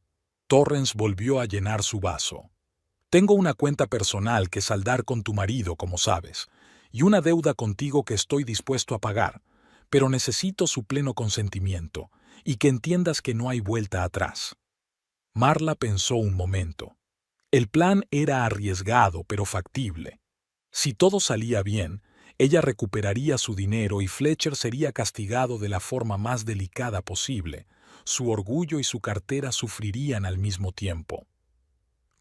Torrance volvió a llenar su vaso. Tengo una cuenta personal que saldar con tu marido, como sabes, y una deuda contigo que estoy dispuesto a pagar, pero necesito su pleno consentimiento y que entiendas que no hay vuelta atrás. Marla pensó un momento. El plan era arriesgado pero factible. Si todo salía bien, ella recuperaría su dinero y Fletcher sería castigado de la forma más delicada posible. Su orgullo y su cartera sufrirían al mismo tiempo.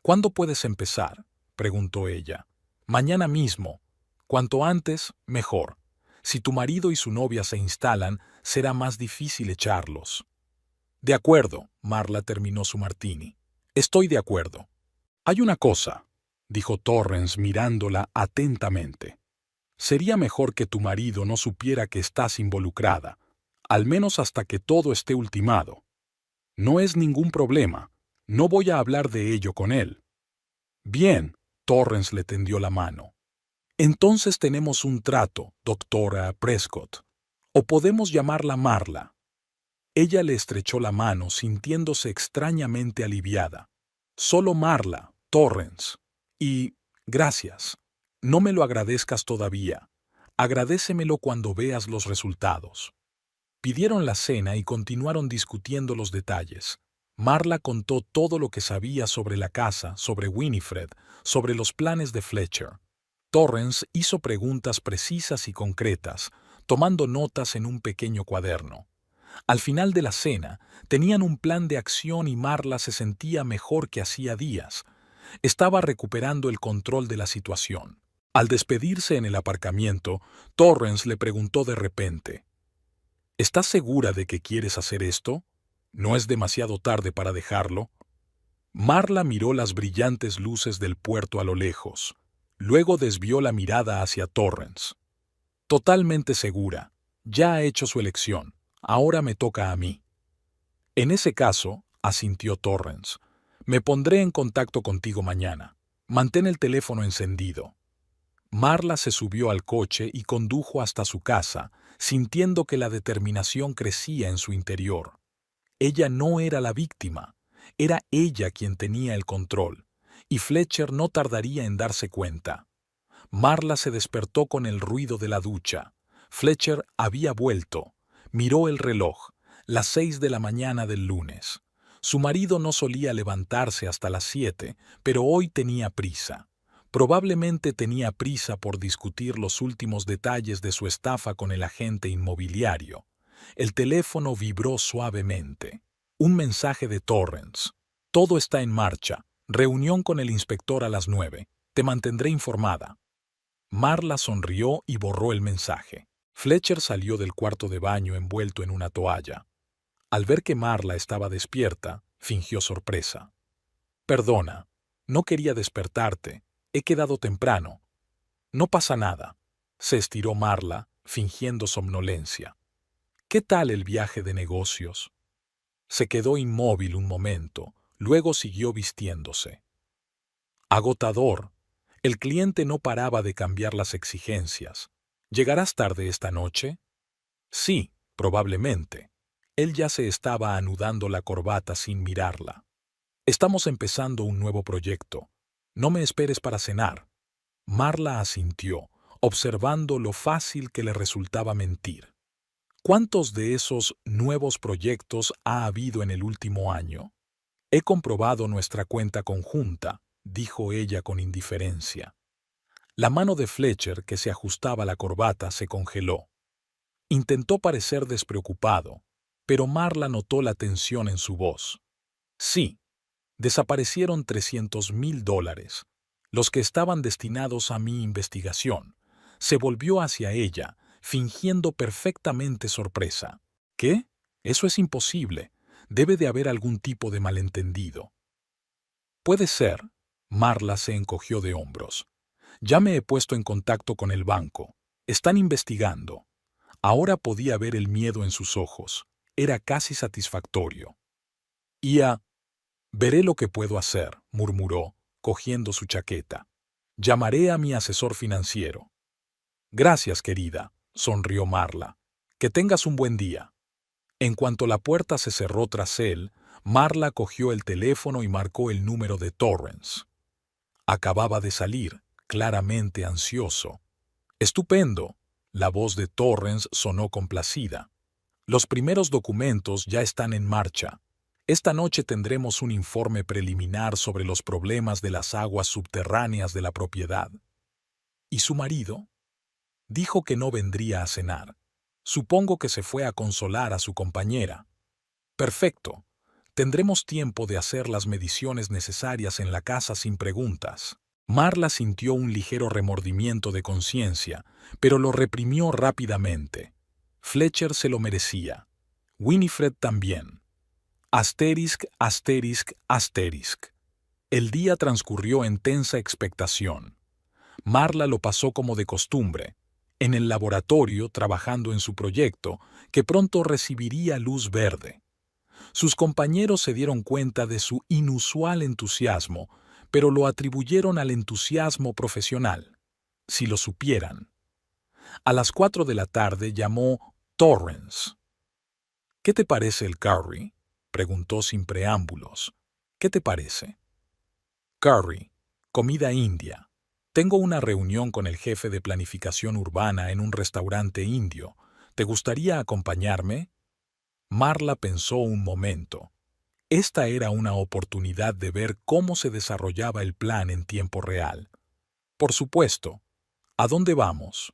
¿Cuándo puedes empezar?, preguntó ella. Mañana mismo. Cuanto antes, mejor. Si tu marido y su novia se instalan, será más difícil echarlos. De acuerdo, Marla terminó su martini. Estoy de acuerdo. Hay una cosa, dijo Torrance mirándola atentamente. Sería mejor que tu marido no supiera que estás involucrada, al menos hasta que todo esté ultimado. No es ningún problema. No voy a hablar de ello con él. Bien, Torrance le tendió la mano. Entonces tenemos un trato, doctora Prescott. O podemos llamarla Marla. Ella le estrechó la mano sintiéndose extrañamente aliviada. Solo Marla, Torrance. Y, gracias. No me lo agradezcas todavía. Agradécemelo cuando veas los resultados. Pidieron la cena y continuaron discutiendo los detalles. Marla contó todo lo que sabía sobre la casa, sobre Winifred, sobre los planes de Fletcher. Torrance hizo preguntas precisas y concretas, tomando notas en un pequeño cuaderno. Al final de la cena, tenían un plan de acción y Marla se sentía mejor que hacía días. Estaba recuperando el control de la situación. Al despedirse en el aparcamiento, Torrance le preguntó de repente, ¿estás segura de que quieres hacer esto? ¿No es demasiado tarde para dejarlo? Marla miró las brillantes luces del puerto a lo lejos. Luego desvió la mirada hacia Torrance. Totalmente segura. Ya ha hecho su elección. Ahora me toca a mí. En ese caso, asintió Torrance, me pondré en contacto contigo mañana. Mantén el teléfono encendido. Marla se subió al coche y condujo hasta su casa, sintiendo que la determinación crecía en su interior. Ella no era la víctima, era ella quien tenía el control, y Fletcher no tardaría en darse cuenta. Marla se despertó con el ruido de la ducha. Fletcher había vuelto. Miró el reloj, las 6 de la mañana del lunes. Su marido no solía levantarse hasta las 7, pero hoy tenía prisa. Probablemente tenía prisa por discutir los últimos detalles de su estafa con el agente inmobiliario. El teléfono vibró suavemente. Un mensaje de Torrance. Todo está en marcha. Reunión con el inspector a las 9. Te mantendré informada. Marla sonrió y borró el mensaje. Fletcher salió del cuarto de baño envuelto en una toalla. Al ver que Marla estaba despierta, fingió sorpresa. Perdona, no quería despertarte. He quedado temprano. No pasa nada. Se estiró Marla, fingiendo somnolencia. ¿Qué tal el viaje de negocios? Se quedó inmóvil un momento, luego siguió vistiéndose. Agotador. El cliente no paraba de cambiar las exigencias. ¿Llegarás tarde esta noche? Sí, probablemente. Él ya se estaba anudando la corbata sin mirarla. Estamos empezando un nuevo proyecto. No me esperes para cenar. Marla asintió, observando lo fácil que le resultaba mentir. ¿Cuántos de esos nuevos proyectos ha habido en el último año? He comprobado nuestra cuenta conjunta, dijo ella con indiferencia. La mano de Fletcher, que se ajustaba la corbata, se congeló. Intentó parecer despreocupado, pero Marla notó la tensión en su voz. Sí, desaparecieron $300,000, los que estaban destinados a mi investigación. Se volvió hacia ella, fingiendo perfectamente sorpresa. ¿Qué? Eso es imposible. Debe de haber algún tipo de malentendido. Puede ser. Marla se encogió de hombros. Ya me he puesto en contacto con el banco. Están investigando. Ahora podía ver el miedo en sus ojos. Era casi satisfactorio. Veré lo que puedo hacer, murmuró, cogiendo su chaqueta. Llamaré a mi asesor financiero. Gracias, querida, sonrió Marla. Que tengas un buen día. En cuanto la puerta se cerró tras él, Marla cogió el teléfono y marcó el número de Torrance. Acababa de salir, claramente ansioso. Estupendo. La voz de Torrance sonó complacida. Los primeros documentos ya están en marcha. Esta noche tendremos un informe preliminar sobre los problemas de las aguas subterráneas de la propiedad. ¿Y su marido? Dijo que no vendría a cenar. Supongo que se fue a consolar a su compañera. Perfecto. Tendremos tiempo de hacer las mediciones necesarias en la casa sin preguntas. Marla sintió un ligero remordimiento de conciencia, pero lo reprimió rápidamente. Fletcher se lo merecía. Winifred también. Asterisk, asterisk, asterisk. El día transcurrió en tensa expectación. Marla lo pasó como de costumbre, en el laboratorio trabajando en su proyecto, que pronto recibiría luz verde. Sus compañeros se dieron cuenta de su inusual entusiasmo, pero lo atribuyeron al entusiasmo profesional. Si lo supieran. A las 4 de la tarde llamó Torrance. ¿Qué te parece el curry? Preguntó sin preámbulos. ¿Qué te parece? Curry, comida india. Tengo una reunión con el jefe de planificación urbana en un restaurante indio. ¿Te gustaría acompañarme? Marla pensó un momento. Esta era una oportunidad de ver cómo se desarrollaba el plan en tiempo real. Por supuesto. ¿A dónde vamos?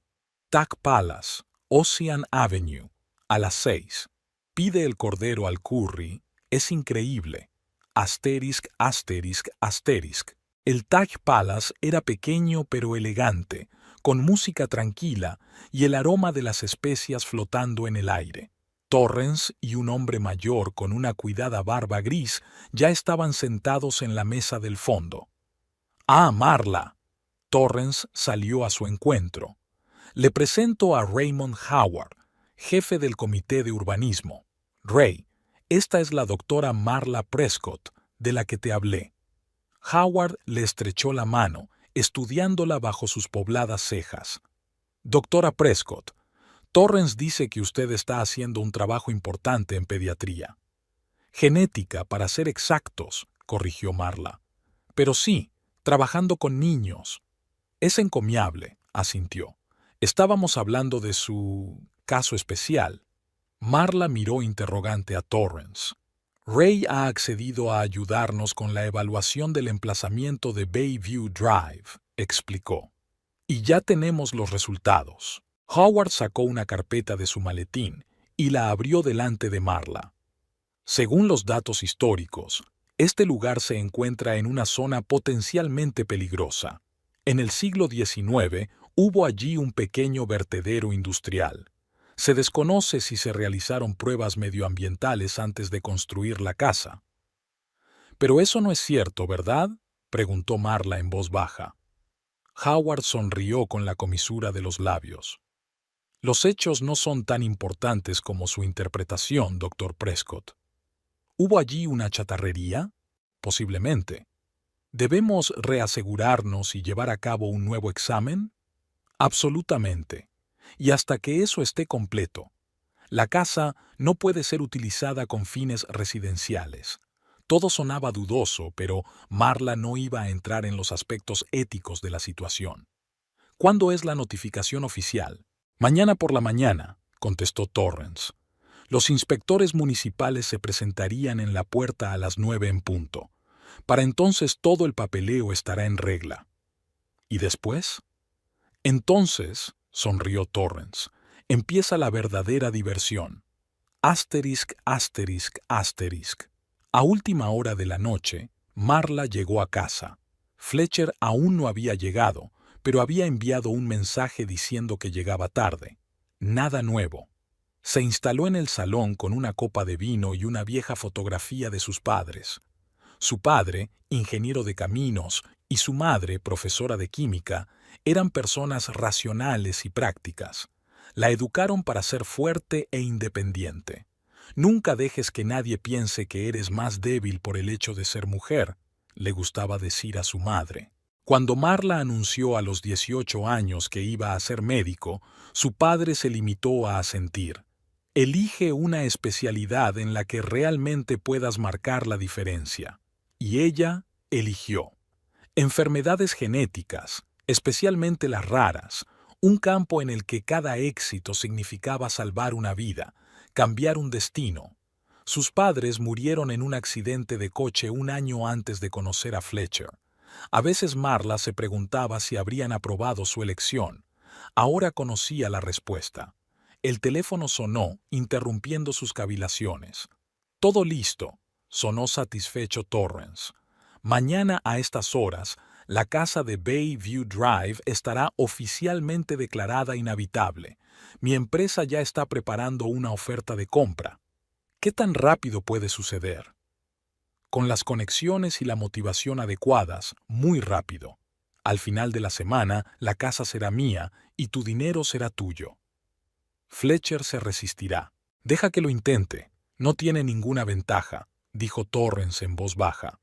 Tac Palace, Ocean Avenue, a las 6. Pide el cordero al curry. Es increíble. Asterisk, asterisk, asterisk. El Taj Palace era pequeño pero elegante, con música tranquila y el aroma de las especias flotando en el aire. Torrance y un hombre mayor con una cuidada barba gris ya estaban sentados en la mesa del fondo. «Ah, Marla». Torrance salió a su encuentro. «Le presento a Raymond Howard, jefe del Comité de Urbanismo. Ray, esta es la doctora Marla Prescott, de la que te hablé». Howard le estrechó la mano, estudiándola bajo sus pobladas cejas. «Doctora Prescott, Torrance dice que usted está haciendo un trabajo importante en pediatría». «Genética, para ser exactos», corrigió Marla. «Pero sí, trabajando con niños». «Es encomiable», asintió. «Estábamos hablando de su caso especial». Marla miró interrogante a Torrance. «Ray ha accedido a ayudarnos con la evaluación del emplazamiento de Bayview Drive», explicó. «Y ya tenemos los resultados». Howard sacó una carpeta de su maletín y la abrió delante de Marla. «Según los datos históricos, este lugar se encuentra en una zona potencialmente peligrosa. En el siglo XIX hubo allí un pequeño vertedero industrial. Se desconoce si se realizaron pruebas medioambientales antes de construir la casa». «Pero eso no es cierto, ¿verdad?», preguntó Marla en voz baja. Howard sonrió con la comisura de los labios. «Los hechos no son tan importantes como su interpretación, doctor Prescott. ¿Hubo allí una chatarrería? Posiblemente. ¿Debemos reasegurarnos y llevar a cabo un nuevo examen? Absolutamente. Y hasta que eso esté completo, la casa no puede ser utilizada con fines residenciales». Todo sonaba dudoso, pero Marla no iba a entrar en los aspectos éticos de la situación. «¿Cuándo es la notificación oficial?» «Mañana por la mañana», contestó Torrance. «Los inspectores municipales se presentarían en la puerta a las 9 en punto. Para entonces todo el papeleo estará en regla». «¿Y después?» «Entonces», sonrió Torrance, «empieza la verdadera diversión. Asterisk, asterisk, asterisk». A última hora de la noche, Marla llegó a casa. Fletcher aún no había llegado, pero había enviado un mensaje diciendo que llegaba tarde. Nada nuevo. Se instaló en el salón con una copa de vino y una vieja fotografía de sus padres. Su padre, ingeniero de caminos, y su madre, profesora de química, eran personas racionales y prácticas. La educaron para ser fuerte e independiente. «Nunca dejes que nadie piense que eres más débil por el hecho de ser mujer», le gustaba decir a su madre. Cuando Marla anunció a los 18 años que iba a ser médico, su padre se limitó a asentir. «Elige una especialidad en la que realmente puedas marcar la diferencia». Y ella eligió. Enfermedades genéticas, especialmente las raras, un campo en el que cada éxito significaba salvar una vida, cambiar un destino. Sus padres murieron en un accidente de coche un año antes de conocer a Fletcher. A veces Marla se preguntaba si habrían aprobado su elección. Ahora conocía la respuesta. El teléfono sonó, interrumpiendo sus cavilaciones. «Todo listo», sonó satisfecho Torrance. «Mañana a estas horas, la casa de Bayview Drive estará oficialmente declarada inhabitable. Mi empresa ya está preparando una oferta de compra». ¿Qué tan rápido puede suceder? Con las conexiones y la motivación adecuadas, muy rápido. Al final de la semana, la casa será mía y tu dinero será tuyo. Fletcher se resistirá. «Deja que lo intente. No tiene ninguna ventaja», dijo Torrance en voz baja.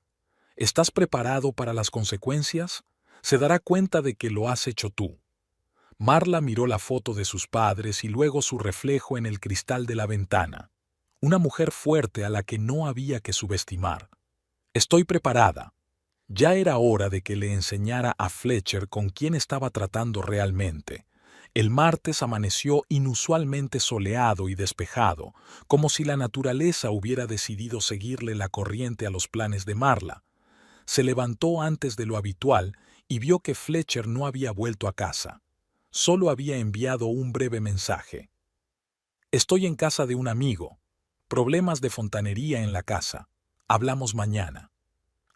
«¿Estás preparado para las consecuencias? Se dará cuenta de que lo has hecho tú». Marla miró la foto de sus padres y luego su reflejo en el cristal de la ventana. Una mujer fuerte a la que no había que subestimar. «Estoy preparada». Ya era hora de que le enseñara a Fletcher con quién estaba tratando realmente. El martes amaneció inusualmente soleado y despejado, como si la naturaleza hubiera decidido seguirle la corriente a los planes de Marla. Se levantó antes de lo habitual y vio que Fletcher no había vuelto a casa. Solo había enviado un breve mensaje. «Estoy en casa de un amigo. Problemas de fontanería en la casa. Hablamos mañana».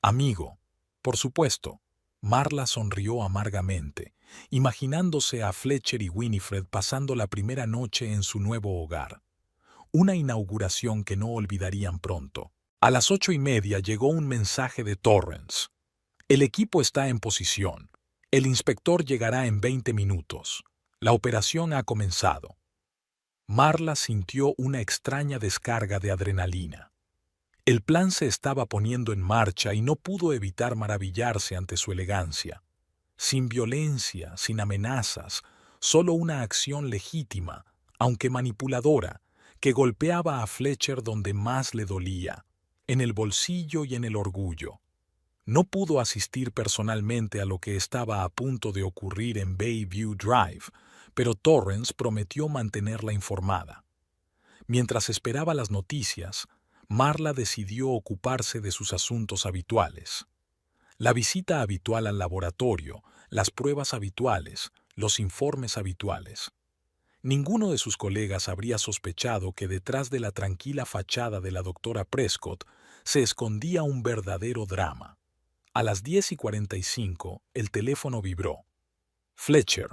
«Amigo. Por supuesto. Marla sonrió amargamente, imaginándose a Fletcher y Winifred pasando la primera noche en su nuevo hogar. Una inauguración que no olvidarían pronto. A las 8:30 llegó un mensaje de Torrance. El equipo está en posición. El inspector llegará en 20 minutos. La operación ha comenzado. Marla sintió una extraña descarga de adrenalina. El plan se estaba poniendo en marcha y no pudo evitar maravillarse ante su elegancia. Sin violencia, sin amenazas, solo una acción legítima, aunque manipuladora, que golpeaba a Fletcher donde más le dolía, en el bolsillo y en el orgullo. No pudo asistir personalmente a lo que estaba a punto de ocurrir en Bayview Drive, pero Torrance prometió mantenerla informada. Mientras esperaba las noticias, Marla decidió ocuparse de sus asuntos habituales. La visita habitual al laboratorio, las pruebas habituales, los informes habituales. Ninguno de sus colegas habría sospechado que detrás de la tranquila fachada de la doctora Prescott se escondía un verdadero drama. A las 10:45 el teléfono vibró. Fletcher.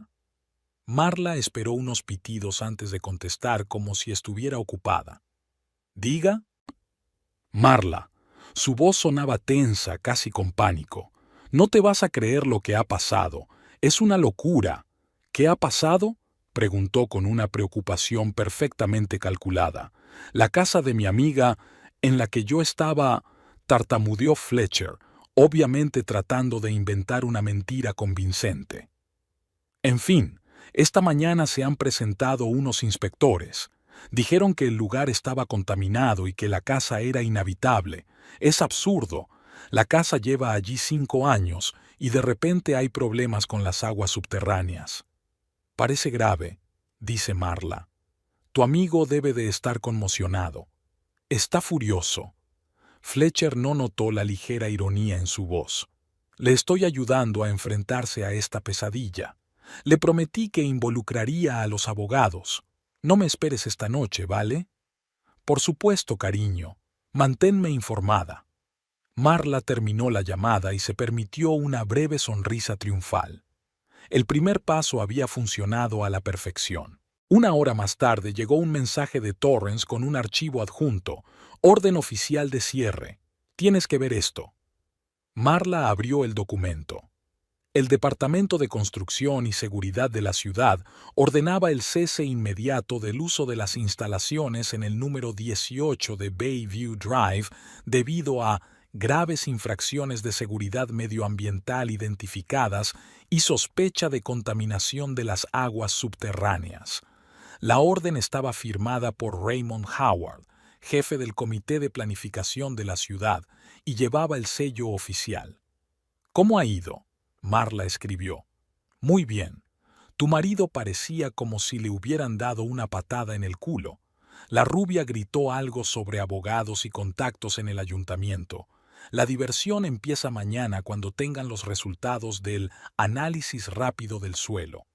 Marla esperó unos pitidos antes de contestar como si estuviera ocupada. ¿Diga? Marla. Su voz sonaba tensa, casi con pánico. No te vas a creer lo que ha pasado. Es una locura. ¿Qué ha pasado? Preguntó con una preocupación perfectamente calculada. La casa de mi amiga, en la que yo estaba, tartamudeó Fletcher, obviamente tratando de inventar una mentira convincente. En fin, esta mañana se han presentado unos inspectores. Dijeron que el lugar estaba contaminado y que la casa era inhabitable. Es absurdo. La casa lleva allí 5 años y de repente hay problemas con las aguas subterráneas. Parece grave, dice Marla. Tu amigo debe de estar conmocionado. Está furioso. Fletcher no notó la ligera ironía en su voz. Le estoy ayudando a enfrentarse a esta pesadilla. Le prometí que involucraría a los abogados. No me esperes esta noche, ¿vale? Por supuesto, cariño. Manténme informada. Marla terminó la llamada y se permitió una breve sonrisa triunfal. El primer paso había funcionado a la perfección. 1 hora más tarde llegó un mensaje de Torrance con un archivo adjunto. Orden oficial de cierre. Tienes que ver esto. Marla abrió el documento. El Departamento de Construcción y Seguridad de la ciudad ordenaba el cese inmediato del uso de las instalaciones en el número 18 de Bayview Drive debido a graves infracciones de seguridad medioambiental identificadas y sospecha de contaminación de las aguas subterráneas. La orden estaba firmada por Raymond Howard, jefe del Comité de Planificación de la ciudad, y llevaba el sello oficial. ¿Cómo ha ido? Marla escribió. Muy bien. Tu marido parecía como si le hubieran dado una patada en el culo. La rubia gritó algo sobre abogados y contactos en el ayuntamiento. La diversión empieza mañana cuando tengan los resultados del análisis rápido del suelo.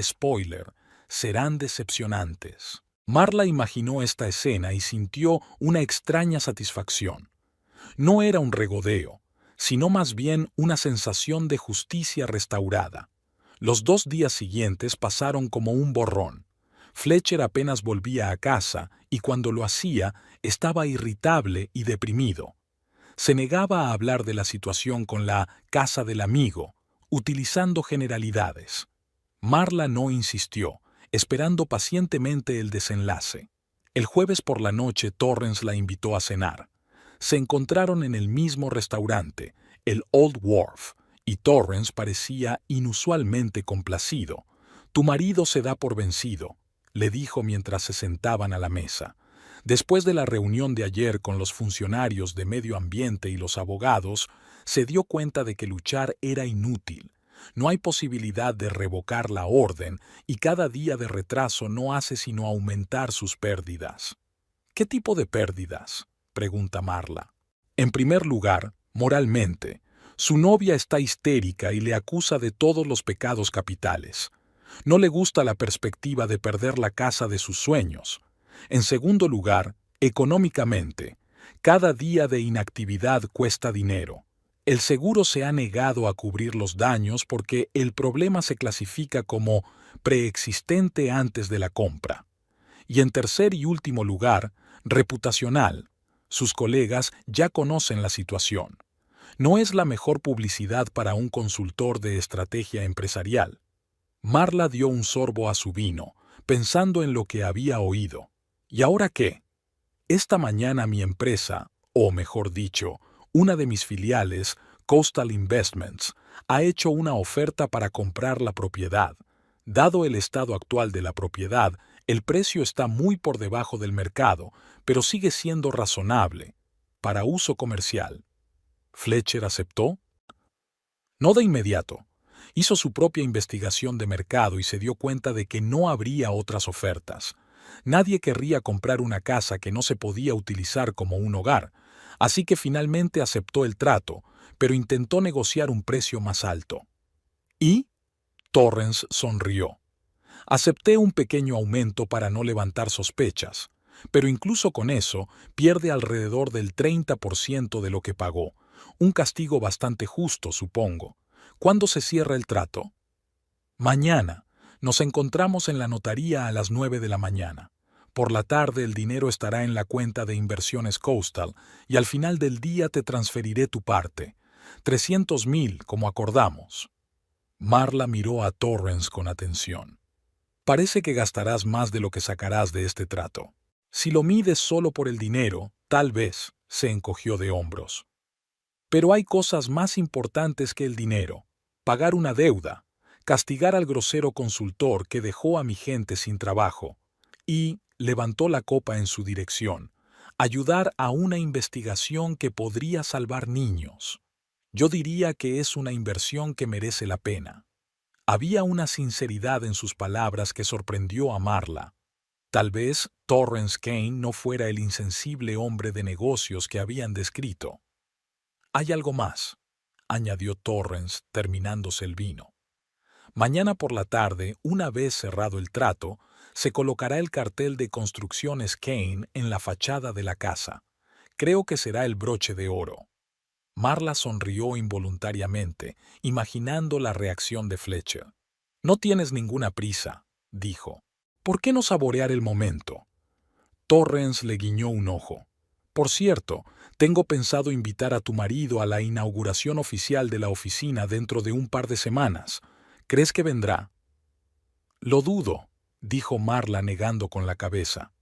Spoiler, serán decepcionantes. Marla imaginó esta escena y sintió una extraña satisfacción. No era un regodeo, sino más bien una sensación de justicia restaurada. Los 2 días siguientes pasaron como un borrón. Fletcher apenas volvía a casa y cuando lo hacía estaba irritable y deprimido. Se negaba a hablar de la situación con la casa del amigo, utilizando generalidades. Marla no insistió, esperando pacientemente el desenlace. El jueves por la noche Torrance la invitó a cenar. Se encontraron en el mismo restaurante, el Old Wharf, y Torrance parecía inusualmente complacido. Tu marido se da por vencido, le dijo mientras se sentaban a la mesa. Después de la reunión de ayer con los funcionarios de medio ambiente y los abogados, se dio cuenta de que luchar era inútil. No hay posibilidad de revocar la orden y cada día de retraso no hace sino aumentar sus pérdidas. ¿Qué tipo de pérdidas?, pregunta Marla. En primer lugar, moralmente, su novia está histérica y le acusa de todos los pecados capitales. No le gusta la perspectiva de perder la casa de sus sueños. En segundo lugar, económicamente, cada día de inactividad cuesta dinero. El seguro se ha negado a cubrir los daños porque el problema se clasifica como preexistente antes de la compra. Y en tercer y último lugar, reputacional. Sus colegas ya conocen la situación. No es la mejor publicidad para un consultor de estrategia empresarial. Marla dio un sorbo a su vino, pensando en lo que había oído. ¿Y ahora qué? Esta mañana mi empresa, o mejor dicho, una de mis filiales, Coastal Investments, ha hecho una oferta para comprar la propiedad. Dado el estado actual de la propiedad, el precio está muy por debajo del mercado, pero sigue siendo razonable. Para uso comercial. ¿Fletcher aceptó? No de inmediato. Hizo su propia investigación de mercado y se dio cuenta de que no habría otras ofertas. Nadie querría comprar una casa que no se podía utilizar como un hogar, así que finalmente aceptó el trato, pero intentó negociar un precio más alto. ¿Y? Torrance sonrió. Acepté un pequeño aumento para no levantar sospechas, pero incluso con eso pierde alrededor del 30% de lo que pagó. Un castigo bastante justo, supongo. ¿Cuándo se cierra el trato? Mañana. Nos encontramos en la notaría a las 9 de la mañana. Por la tarde el dinero estará en la cuenta de inversiones Coastal y al final del día te transferiré tu parte. 300,000, como acordamos. Marla miró a Torrance con atención. Parece que gastarás más de lo que sacarás de este trato. Si lo mides solo por el dinero, tal vez, se encogió de hombros. Pero hay cosas más importantes que el dinero. Pagar una deuda, castigar al grosero consultor que dejó a mi gente sin trabajo y, levantó la copa en su dirección, ayudar a una investigación que podría salvar niños. Yo diría que es una inversión que merece la pena. Había una sinceridad en sus palabras que sorprendió a Marla. Tal vez Torrance Kane no fuera el insensible hombre de negocios que habían descrito. Hay algo más, añadió Torrance, terminándose el vino. Mañana por la tarde, una vez cerrado el trato, se colocará el cartel de Construcciones Kane en la fachada de la casa. Creo que será el broche de oro. Marla sonrió involuntariamente, imaginando la reacción de Fletcher. No tienes ninguna prisa, dijo. ¿Por qué no saborear el momento? Torrance le guiñó un ojo. Por cierto, tengo pensado invitar a tu marido a la inauguración oficial de la oficina dentro de un par de semanas. ¿Crees que vendrá? Lo dudo, dijo Marla negando con la cabeza.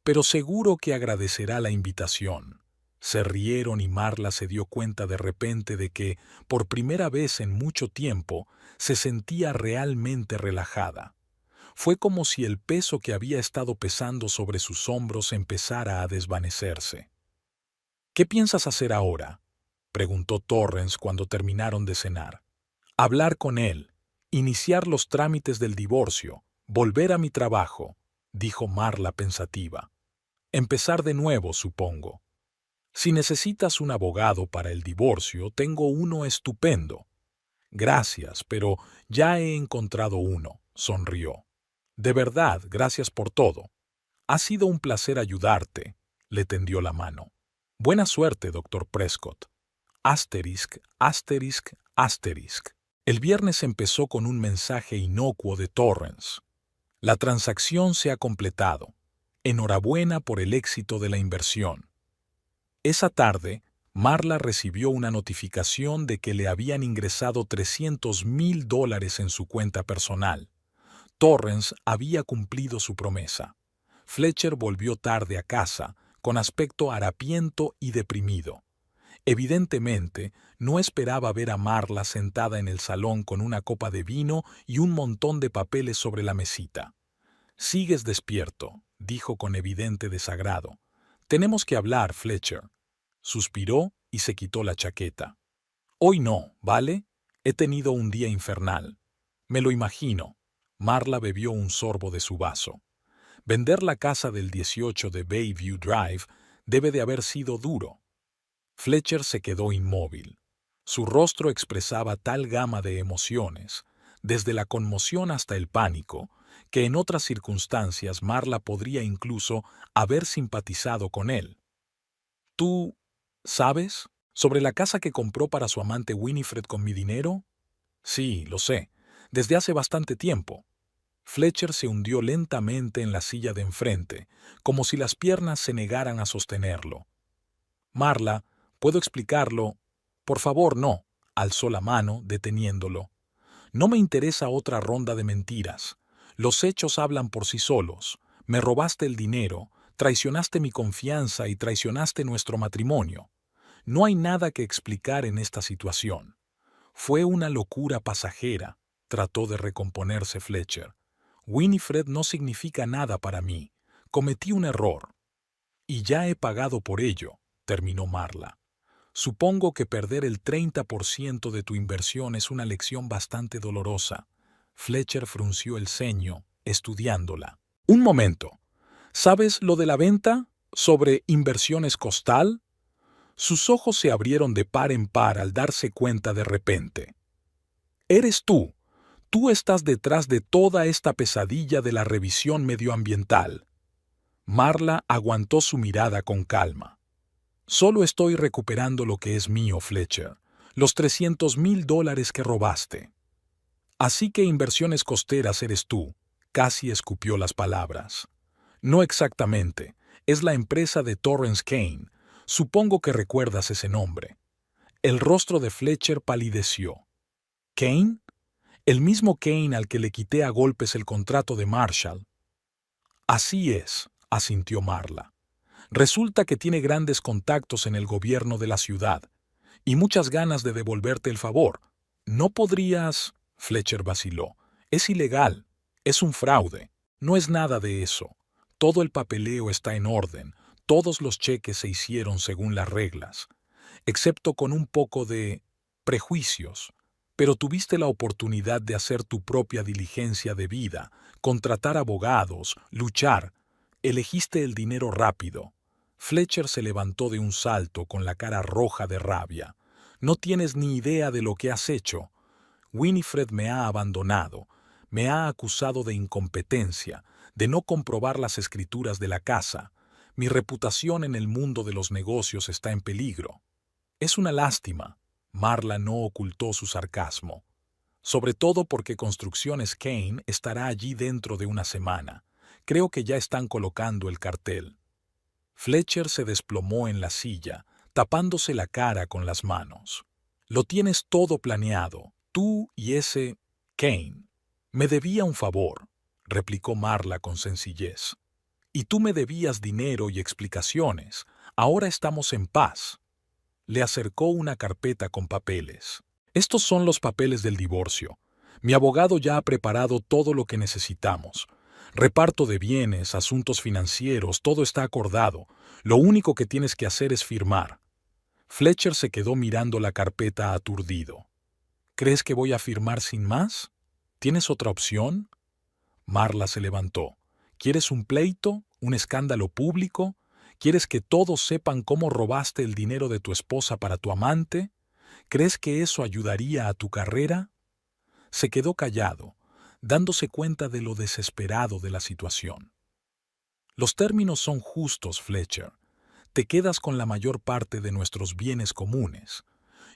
Pero seguro que agradecerá la invitación. Se rieron y Marla se dio cuenta de repente de que, por primera vez en mucho tiempo, se sentía realmente relajada. Fue como si el peso que había estado pesando sobre sus hombros empezara a desvanecerse. ¿Qué piensas hacer ahora?, preguntó Torrance cuando terminaron de cenar. Hablar con él, iniciar los trámites del divorcio, volver a mi trabajo, dijo Marla pensativa. Empezar de nuevo, supongo. Si necesitas un abogado para el divorcio, tengo uno estupendo. Gracias, pero ya he encontrado uno, sonrió. De verdad, gracias por todo. Ha sido un placer ayudarte, le tendió la mano. Buena suerte, doctor Prescott. Asterisk, asterisk, asterisk. El viernes empezó con un mensaje inocuo de Torrance. La transacción se ha completado. Enhorabuena por el éxito de la inversión. Esa tarde, Marla recibió una notificación de que le habían ingresado $300,000 en su cuenta personal. Torrance había cumplido su promesa. Fletcher volvió tarde a casa, con aspecto harapiento y deprimido. Evidentemente, no esperaba ver a Marla sentada en el salón con una copa de vino y un montón de papeles sobre la mesita. «Sigues despierto», dijo con evidente desagrado. «Tenemos que hablar, Fletcher». Suspiró y se quitó la chaqueta. «Hoy no, ¿vale? He tenido un día infernal». «Me lo imagino». Marla bebió un sorbo de su vaso. Vender la casa del 18 de Bayview Drive debe de haber sido duro. Fletcher se quedó inmóvil. Su rostro expresaba tal gama de emociones, desde la conmoción hasta el pánico, que en otras circunstancias Marla podría incluso haber simpatizado con él. «¿Tú sabes?», ¿Sobre la casa que compró para su amante Winifred con mi dinero? Sí, lo sé. Desde hace bastante tiempo. Fletcher se hundió lentamente en la silla de enfrente, como si las piernas se negaran a sostenerlo. Marla, ¿puedo explicarlo? Por favor, no. Alzó la mano, deteniéndolo. No me interesa otra ronda de mentiras. Los hechos hablan por sí solos. Me robaste el dinero, traicionaste mi confianza y traicionaste nuestro matrimonio. No hay nada que explicar en esta situación. Fue una locura pasajera, trató de recomponerse Fletcher. Winifred no significa nada para mí. Cometí un error. Y ya he pagado por ello, terminó Marla. Supongo que perder el 30% de tu inversión es una lección bastante dolorosa. Fletcher frunció el ceño, estudiándola. Un momento. ¿Sabes lo de la venta? ¿Sobre inversiones costal? Sus ojos se abrieron de par en par al darse cuenta de repente. Eres tú. Tú estás detrás de toda esta pesadilla de la revisión medioambiental. Marla aguantó su mirada con calma. Solo estoy recuperando lo que es mío, Fletcher. Los $300,000 que robaste. Así que inversiones costeras eres tú. Casi escupió las palabras. No exactamente. Es la empresa de Torrance Kane. Supongo que recuerdas ese nombre. El rostro de Fletcher palideció. ¿Kane? El mismo Kane al que le quité a golpes el contrato de Marshall. Así es, asintió Marla. Resulta que tiene grandes contactos en el gobierno de la ciudad y muchas ganas de devolverte el favor. ¿No podrías? Fletcher vaciló. Es ilegal. Es un fraude. No es nada de eso. Todo el papeleo está en orden. Todos los cheques se hicieron según las reglas, excepto con un poco de prejuicios. Pero tuviste la oportunidad de hacer tu propia diligencia de vida, contratar abogados, luchar. Elegiste el dinero rápido. Fletcher se levantó de un salto con la cara roja de rabia. No tienes ni idea de lo que has hecho. Winifred me ha abandonado, me ha acusado de incompetencia, de no comprobar las escrituras de la casa. Mi reputación en el mundo de los negocios está en peligro. Es una lástima. Marla no ocultó su sarcasmo. Sobre todo porque Construcciones Kane estará allí dentro de una semana. Creo que ya están colocando el cartel. Fletcher se desplomó en la silla, tapándose la cara con las manos. Lo tienes todo planeado, tú y ese Kane. Me debía un favor, replicó Marla con sencillez. Y tú me debías dinero y explicaciones. Ahora estamos en paz. Le acercó una carpeta con papeles. Estos son los papeles del divorcio. Mi abogado ya ha preparado todo lo que necesitamos. Reparto de bienes, asuntos financieros, todo está acordado. Lo único que tienes que hacer es firmar. Fletcher se quedó mirando la carpeta aturdido. ¿Crees que voy a firmar sin más? ¿Tienes otra opción? Marla se levantó. ¿Quieres un pleito? ¿Un escándalo público? ¿Quieres que todos sepan cómo robaste el dinero de tu esposa para tu amante? ¿Crees que eso ayudaría a tu carrera? Se quedó callado, dándose cuenta de lo desesperado de la situación. Los términos son justos, Fletcher. Te quedas con la mayor parte de nuestros bienes comunes.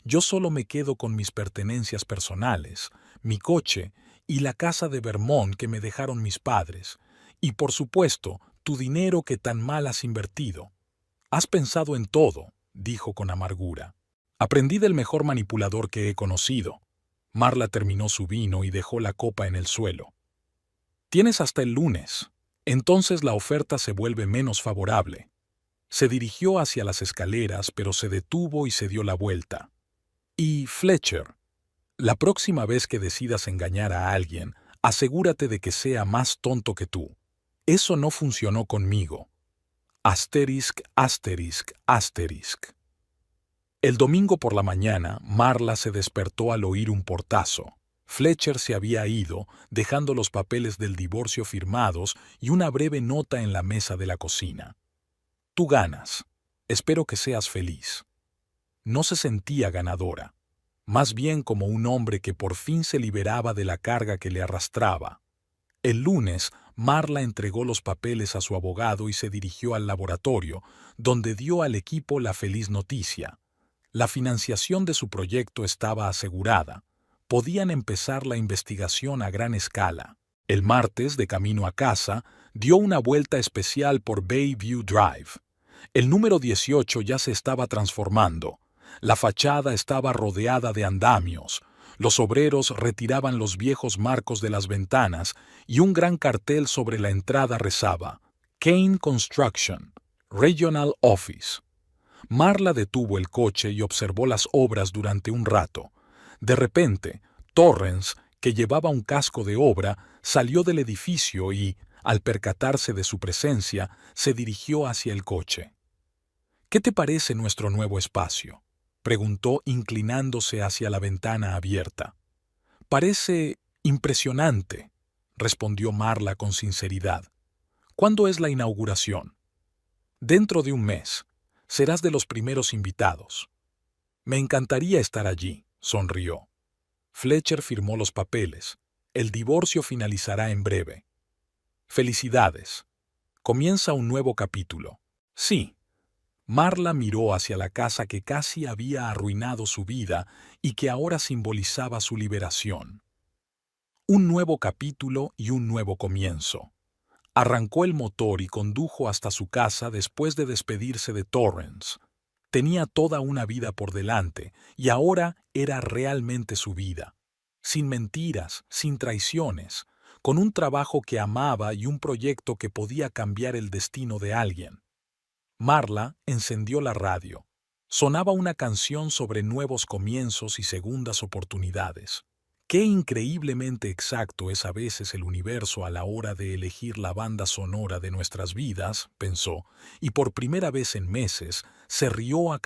Yo solo me quedo con mis pertenencias personales, mi coche y la casa de Vermont que me dejaron mis padres. Y, por supuesto, tu dinero que tan mal has invertido. Has pensado en todo, dijo con amargura. Aprendí del mejor manipulador que he conocido. Marla terminó su vino y dejó la copa en el suelo. Tienes hasta el lunes. Entonces la oferta se vuelve menos favorable. Se dirigió hacia las escaleras, pero se detuvo y se dio la vuelta. Y, Fletcher, la próxima vez que decidas engañar a alguien, asegúrate de que sea más tonto que tú. Eso no funcionó conmigo. Asterisk, asterisk, asterisk. El domingo por la mañana, Marla se despertó al oír un portazo. Fletcher se había ido, dejando los papeles del divorcio firmados y una breve nota en la mesa de la cocina. Tú ganas. Espero que seas feliz. No se sentía ganadora, más bien como un hombre que por fin se liberaba de la carga que le arrastraba. El lunes, Marla entregó los papeles a su abogado y se dirigió al laboratorio, donde dio al equipo la feliz noticia. La financiación de su proyecto estaba asegurada. Podían empezar la investigación a gran escala. El martes, de camino a casa, dio una vuelta especial por Bayview Drive. El número 18 ya se estaba transformando. La fachada estaba rodeada de andamios. Los obreros retiraban los viejos marcos de las ventanas y un gran cartel sobre la entrada rezaba: Kane Construction, Regional Office. Marla detuvo el coche y observó las obras durante un rato. De repente, Torrance, que llevaba un casco de obra, salió del edificio y, al percatarse de su presencia, se dirigió hacia el coche. «¿Qué te parece nuestro nuevo espacio?», preguntó inclinándose hacia la ventana abierta. «Parece impresionante», respondió Marla con sinceridad. «¿Cuándo es la inauguración?» «Dentro de un mes. Serás de los primeros invitados». «Me encantaría estar allí», sonrió. Fletcher firmó los papeles. El divorcio finalizará en breve. «Felicidades. Comienza un nuevo capítulo». «Sí». Marla miró hacia la casa que casi había arruinado su vida y que ahora simbolizaba su liberación. Un nuevo capítulo y un nuevo comienzo. Arrancó el motor y condujo hasta su casa después de despedirse de Torrance. Tenía toda una vida por delante y ahora era realmente su vida. Sin mentiras, sin traiciones, con un trabajo que amaba y un proyecto que podía cambiar el destino de alguien. Marla encendió la radio. Sonaba una canción sobre nuevos comienzos y segundas oportunidades. Qué increíblemente exacto es a veces el universo a la hora de elegir la banda sonora de nuestras vidas, pensó, y por primera vez en meses se rió a